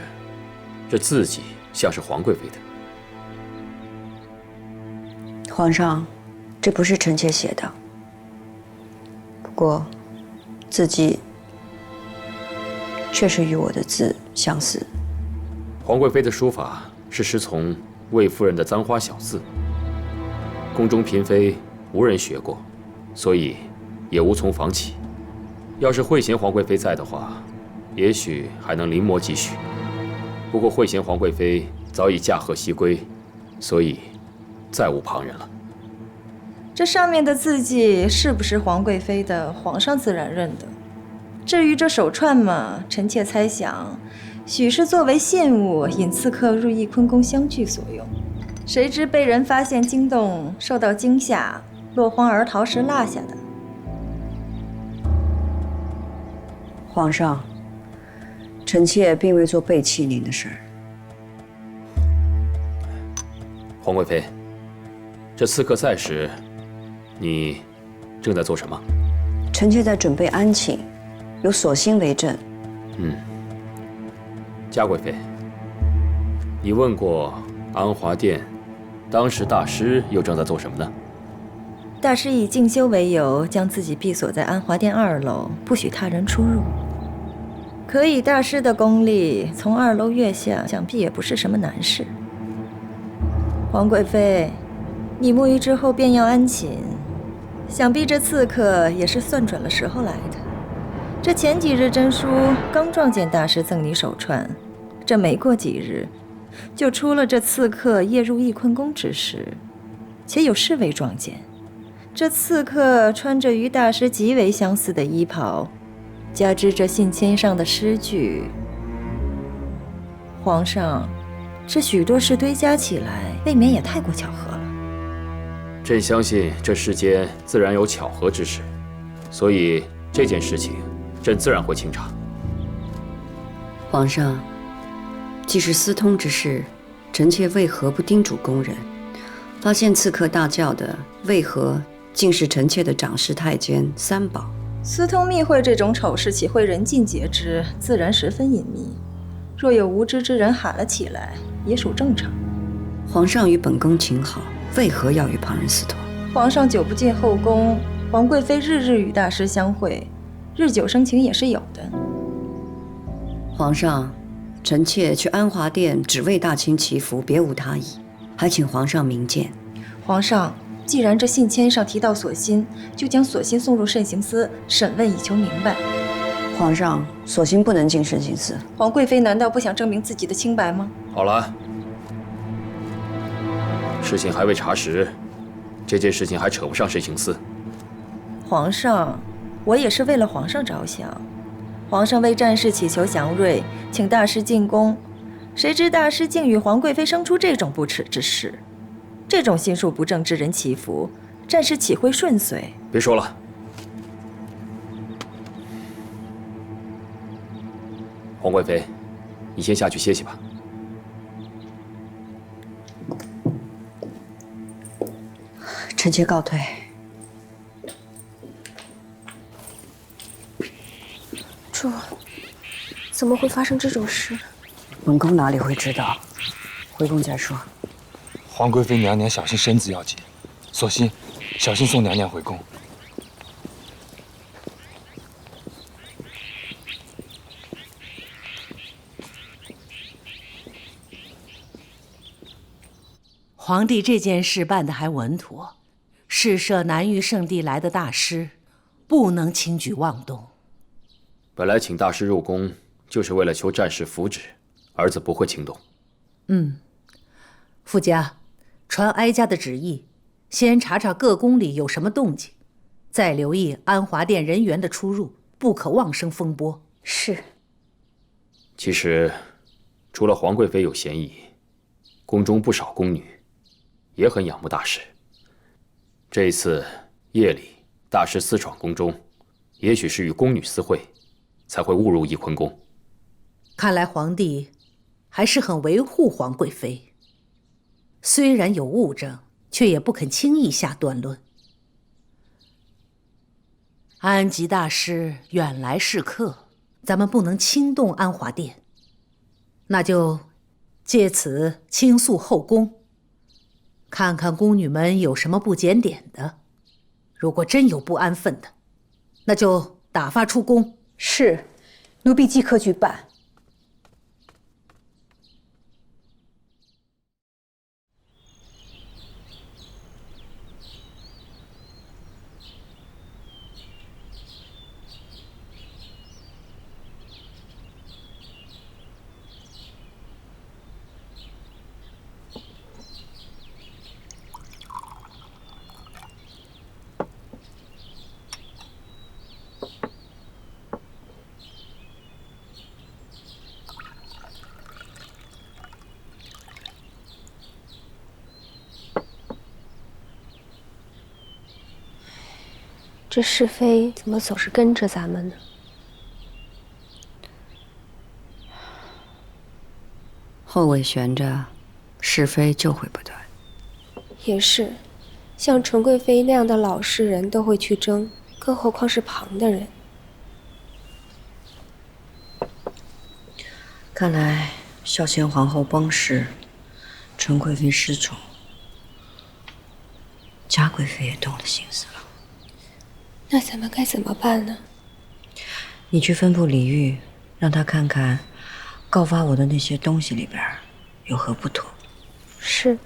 这字迹像是皇贵妃的。皇上，这不是臣妾写的，不过字迹确实与我的字相似。皇贵妃的书法是师从魏夫人的簪花小字，宫中嫔妃无人学过，所以也无从仿起。要是惠贤皇贵妃在的话，也许还能临摹几许。不过惠贤皇贵妃早已驾鹤西归，所以再无旁人了。这上面的字迹是不是皇贵妃的，皇上自然认得。至于这手串嘛，臣妾猜想，许是作为信物引刺客入翊坤宫相聚所用。谁知被人发现惊动，受到惊吓，落荒而逃时落下的。皇上，臣妾并未做背弃您的事儿。皇贵妃，这刺客在时，你正在做什么？臣妾在准备安寝，有锁心为证。嘉贵妃，你问过安华殿，当时大师又正在做什么呢？大师以静修为由，将自己闭锁在安华殿2楼，不许他人出入。可以大师的功力，从2楼跃下，想必也不是什么难事。皇贵妃，你沐浴之后便要安寝，想必这刺客也是算准了时候来的。这前几日真书刚撞见大师赠你手串，这没过几日，就出了这刺客夜入翊坤宫之事，且有侍卫撞见。这刺客穿着与大师极为相似的衣袍，加之这信签上的诗句，皇上，这许多事堆加起来，未免也太过巧合了。朕相信这世间自然有巧合之事，所以这件事情，朕自然会清查。皇上，既是私通之事，臣妾为何不叮嘱宫人？发现刺客大叫的，为何竟是臣妾的长侍太监三宝？私通密会这种丑事，岂会人尽皆知？自然十分隐秘。若有无知之人喊了起来，也属正常。皇上与本宫情好，为何要与旁人私通？皇上久不进后宫，皇贵妃日日与大师相会，日久生情也是有的。皇上，臣妾去安华殿只为大清祈福，别无他意，还请皇上明鉴。皇上，既然这信签上提到锁心，就将锁心送入慎刑司审问，以求明白。皇上，索性不能进慎刑司。皇贵妃难道不想证明自己的清白吗？好了，事情还未查实，这件事情还扯不上慎刑司。皇上，我也是为了皇上着想。皇上为战事祈求祥瑞，请大师进宫，谁知大师竟与皇贵妃生出这种不耻之事，这种心术不正之人祈福，战事岂会顺遂？别说了。皇贵妃，你先下去歇息吧。臣妾告退。主，怎么会发生这种事？本宫哪里会知道？回宫再说。皇贵妃娘娘小心身子要紧，索性小心送娘娘回宫。皇帝这件事办得还稳妥，试射南域圣地来的大师，不能轻举妄动。本来请大师入宫，就是为了求战事福祉，儿子不会轻动。傅家，传哀家的旨意，先查查各宫里有什么动静，再留意安华殿人员的出入，不可妄生风波。是。其实，除了皇贵妃有嫌疑，宫中不少宫女也很仰慕大师。这一次夜里大师私闯宫中，也许是与宫女私会，才会误入翊坤宫。看来皇帝还是很维护皇贵妃，虽然有物证，却也不肯轻易下断论。安吉大师远来是客，咱们不能轻动安华殿，那就借此倾诉后宫，看看宫女们有什么不检点的。如果真有不安分的，那就打发出宫。是，奴婢即刻去办。这是非怎么总是跟着咱们呢？后尾悬着，是非就会不断。也是，像纯贵妃那样的老实人都会去争，更何况是旁的人。看来孝贤皇后崩逝，纯贵妃失宠，嘉贵妃也动了心思了。那咱们该怎么办呢？你去吩咐李煜，让他看看告发我的那些东西里边有何不妥。是。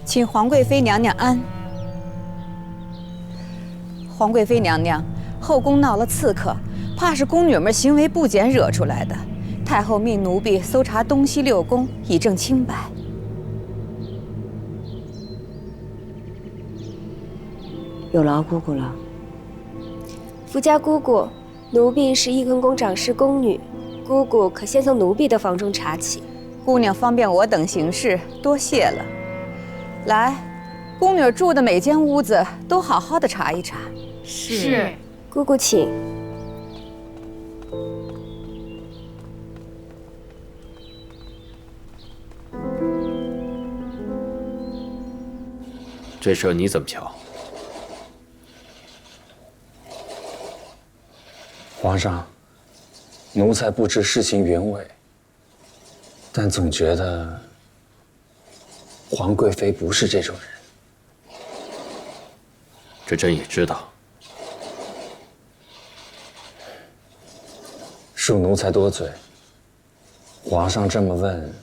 请皇贵妃娘娘安。皇贵妃娘娘，后宫闹了刺客，怕是宫女们行为不检惹出来的。太后命奴婢搜查东西6宫，以证清白。有劳姑姑了。福家姑姑，奴婢是翊坤宫长侍宫女，姑姑可先从奴婢的房中查起。姑娘方便我等行事，多谢了。来，宫女住的每间屋子都好好的查一查。是。姑姑请。这事你怎么瞧？皇上，奴才不知事情原委，但总觉得皇贵妃不是这种人。这朕也知道。恕奴才多嘴。皇上这么问，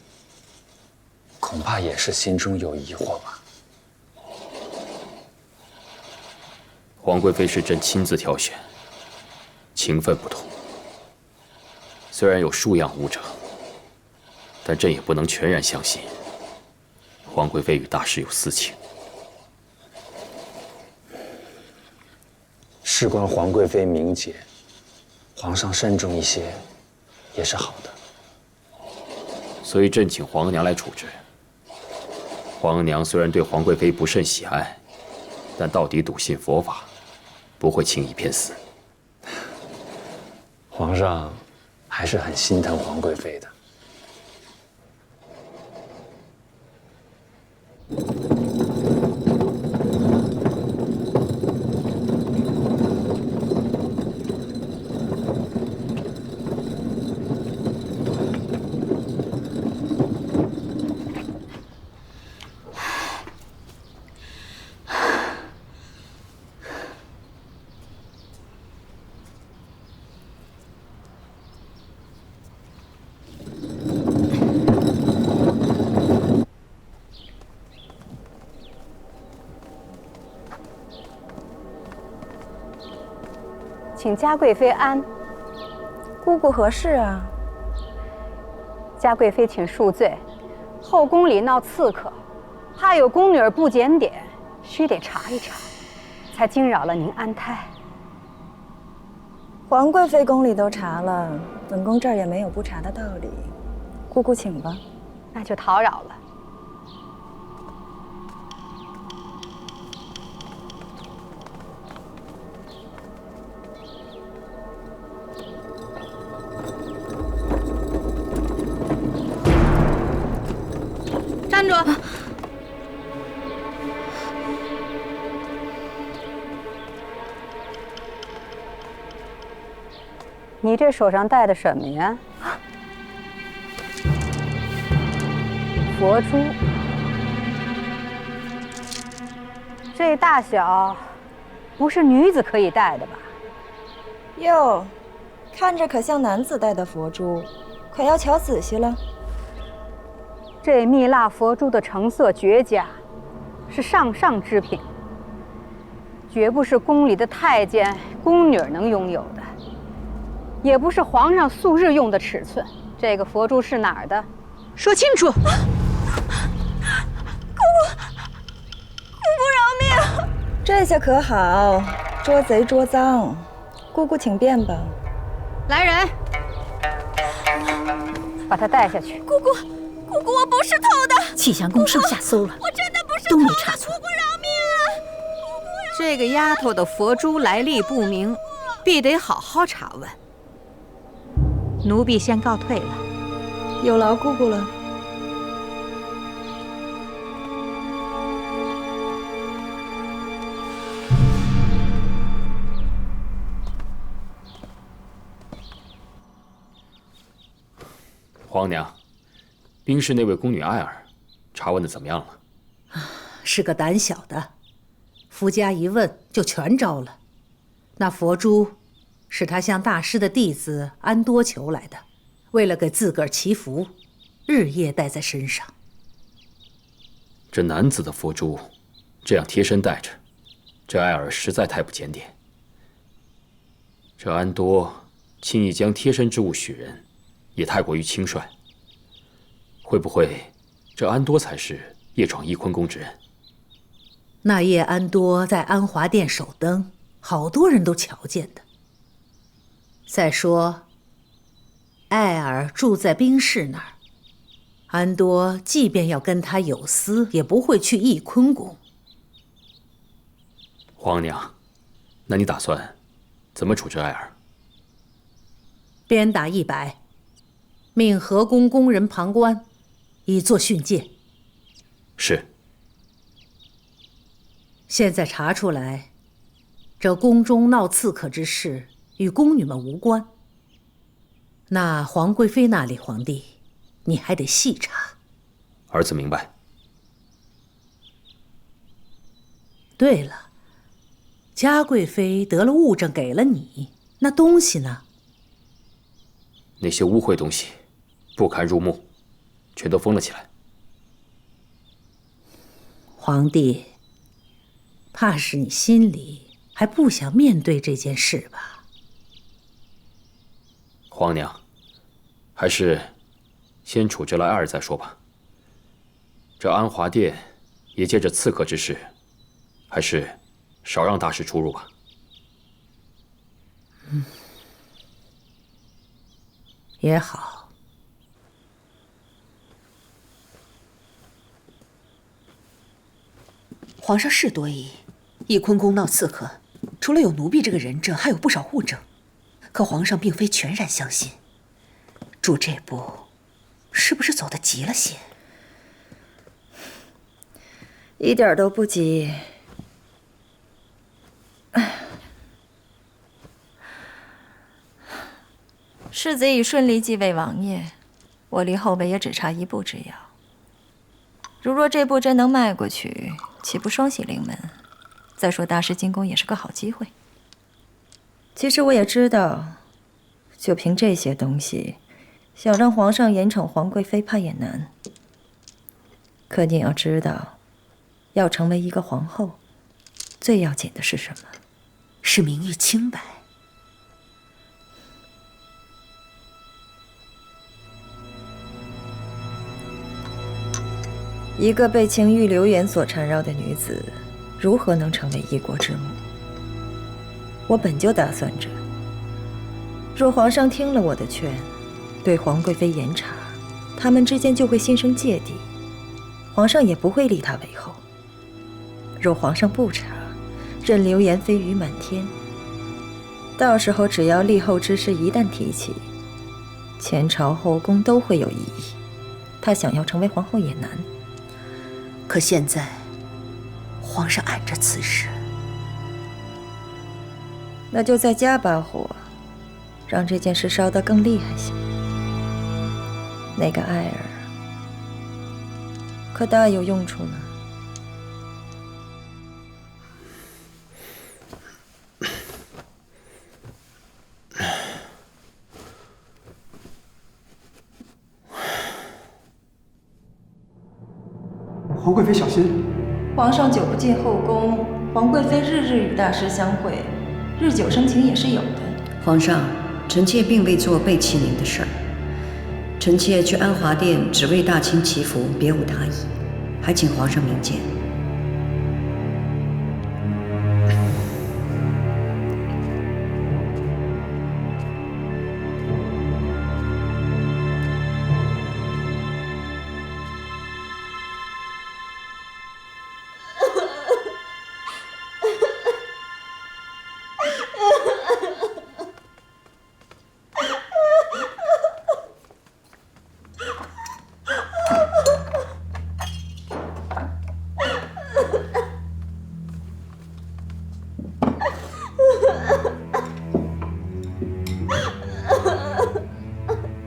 恐怕也是心中有疑惑吧？皇贵妃是朕亲自挑选，情分不同。虽然有数样武者，但朕也不能全然相信皇贵妃与大师有私情。事关皇贵妃名节，皇上慎重一些也是好的。所以朕请皇额娘来处置。皇额娘虽然对皇贵妃不甚喜爱，但到底笃信佛法，不会轻易偏私。皇上还是很心疼皇贵妃的。请嘉贵妃安。姑姑何事啊？嘉贵妃请恕罪，后宫里闹刺客，怕有宫女儿不检点，须得查一查，才惊扰了您安胎。皇贵妃宫里都查了，本宫这儿也没有不查的道理。姑姑请吧。那就叨扰了。站住！你这手上戴的什么呀？佛珠。这大小，不是女子可以戴的吧？哟，看着可像男子戴的佛珠，可要瞧仔细了。这蜜蜡佛珠的成色绝佳，是上上之品，绝不是宫里的太监、宫女能拥有的，也不是皇上素日用的尺寸。这个佛珠是哪儿的？说清楚！姑姑饶命！这下可好，捉贼捉赃。姑姑请便吧。来人，把他带下去。姑姑，我不是偷的。启祥宫上下搜了，我真的不是都没偷的。差错。姑姑饶命啊！这个丫头的佛珠来历不明，必得好好查问。奴婢先告退了。有劳姑姑了。皇娘，冰室那位宫女艾儿，查问的怎么样了？是个胆小的，夫家一问就全招了。那佛珠是他向大师的弟子安多求来的，为了给自个儿祈福，日夜带在身上。这男子的佛珠，这样贴身带着，这艾儿实在太不检点。这安多轻易将贴身之物许人，也太过于轻率。会不会，这安多才是夜闯翊坤宫之人？那夜安多在安华殿守灯，好多人都瞧见的。再说，艾儿住在冰室那儿，安多即便要跟他有私，也不会去翊坤宫。皇娘，那你打算怎么处置艾儿？鞭打100，命河宫宫人旁观，以作训诫。是。现在查出来，这宫中闹刺客之事与宫女们无关。那皇贵妃那里，皇帝，你还得细查。儿子明白。对了，嘉贵妃得了物证给了你，那东西呢？那些污秽东西，不堪入目，全都封了起来。皇帝，怕是你心里还不想面对这件事吧？皇娘，还是先处置了爱儿再说吧。这安华殿也借着刺客之事，还是少让大师出入吧。也好。皇上是多疑，翊坤宫闹刺客，除了有奴婢这个人证，还有不少物证。可皇上并非全然相信，主这步是不是走得急了些？一点都不急。世子已顺利继位王爷，我离后位也只差一步之遥。如若这步真能迈过去，岂不双喜临门？再说大师进宫也是个好机会。其实我也知道，就凭这些东西，想让皇上严惩皇贵妃怕也难。可你要知道，要成为一个皇后，最要紧的是什么？是名誉清白。一个被情欲流言所缠绕的女子，如何能成为一国之母？我本就打算着，若皇上听了我的劝，对皇贵妃严查，他们之间就会心生芥蒂，皇上也不会立她为后。若皇上不查，任流言蜚语满天，到时候只要立后之事一旦提起，前朝后宫都会有异议，她想要成为皇后也难。可现在，皇上按着此事，那就再加把火，让这件事烧得更厉害些。那个爱儿可大有用处呢。皇贵妃小心！皇上久不进后宫，皇贵妃日日与大师相会，日久生情也是有的。皇上，臣妾并未做背弃您的事儿。臣妾去安华殿只为大清祈福，别无他意，还请皇上明鉴。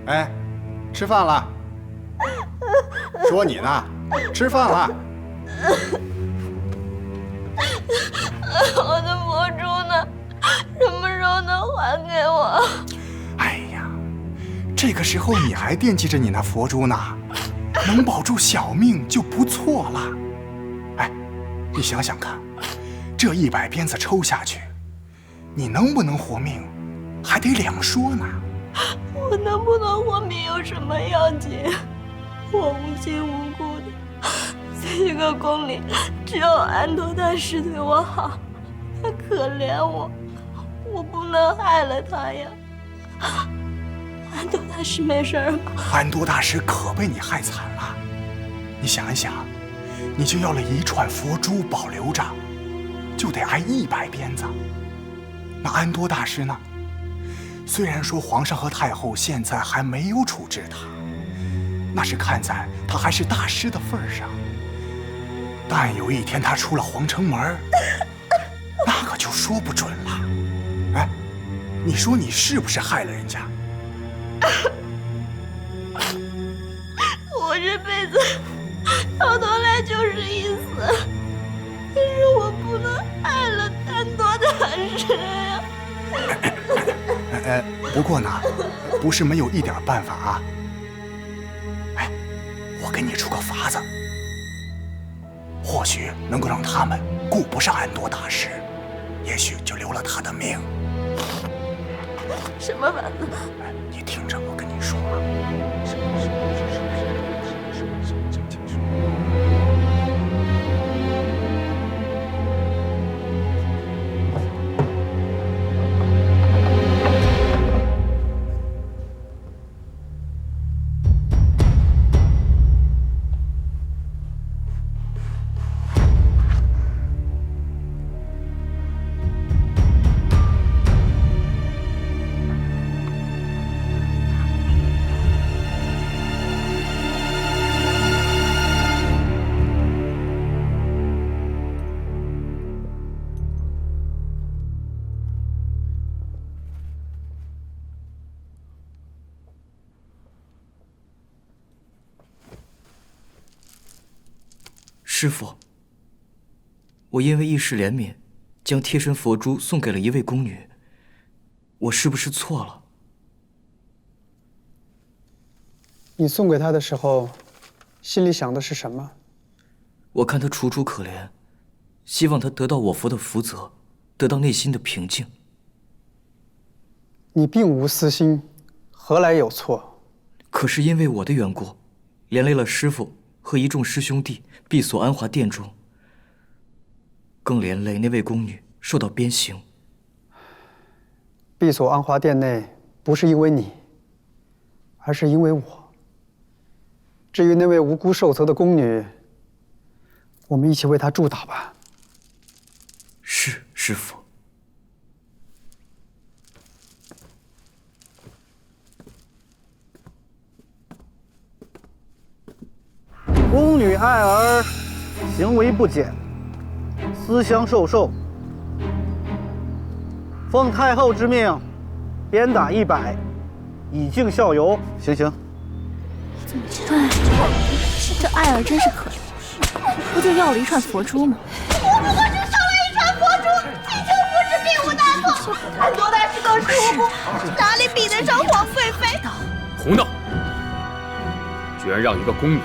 哎，吃饭了。说你呢，吃饭了。我的佛珠呢？什么时候能还给我？哎呀，这个时候你还惦记着你那佛珠呢？能保住小命就不错了。哎，你想想看，这100鞭子抽下去，你能不能活命，还得两说呢。我能不能活命有什么要紧？我无亲无故的，在这个宫里，只有安陀大师对我好，他可怜我，我不能害了他呀。安陀大师没事吧？安多大师可被你害惨了。你想一想，你就要了一串佛珠保留着，就得挨100鞭子。那安多大师呢？虽然说皇上和太后现在还没有处置他，那是看在他还是大师的份上。但有一天他出了皇城门，那可就说不准了。哎，你说你是不是害了人家？我这辈子到头来就是一死，可是我不能害了安多大师呀。不过呢，不是没有一点办法啊。哎，我给你出个法子，或许能够让他们顾不上安多大师，也许就留了他的命。什么法子？你听着，我跟你说啊。师父，我因为一时怜悯，将贴身佛珠送给了一位宫女，我是不是错了？你送给她的时候，心里想的是什么？我看她楚楚可怜，希望她得到我佛的福泽，得到内心的平静。你并无私心，何来有错？可是因为我的缘故，连累了师父和一众师兄弟闭锁安华殿中，更连累那位宫女受到鞭刑。闭锁安华殿内不是因为你，而是因为我。至于那位无辜受责的宫女，我们一起为她祝祷吧。是，师父。宫女爱儿行为不检，思乡受受，奉太后之命，鞭打100，以儆效尤。行行。哎，这爱儿真是可怜，不就要了一串佛珠吗？我不过只收了一串佛珠，祈求福祉并无大错。安多大师更是无辜，哪里比得上皇贵妃？胡闹！居然让一个宫女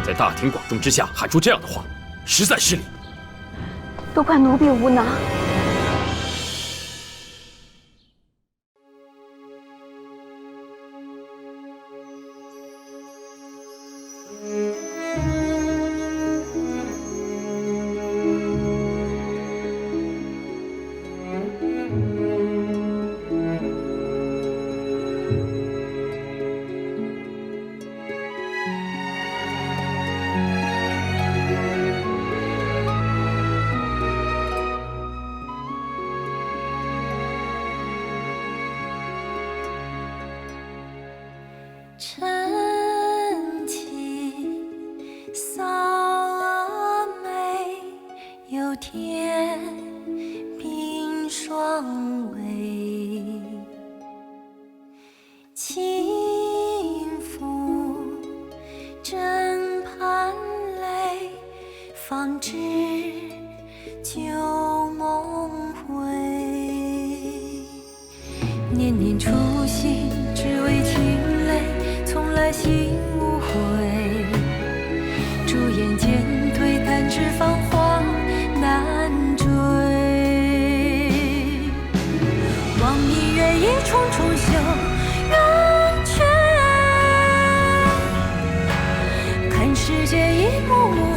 在大庭广众之下喊出这样的话，实在失礼。都怪奴婢无能。晨起扫蛾眉，有天鬓霜微。轻抚枕畔泪，方知旧梦回。年年初心，只为听泪，从来心无悔。朱颜渐褪，弹指芳华难追。望明月夜，重重修圆缺。看世间一幕幕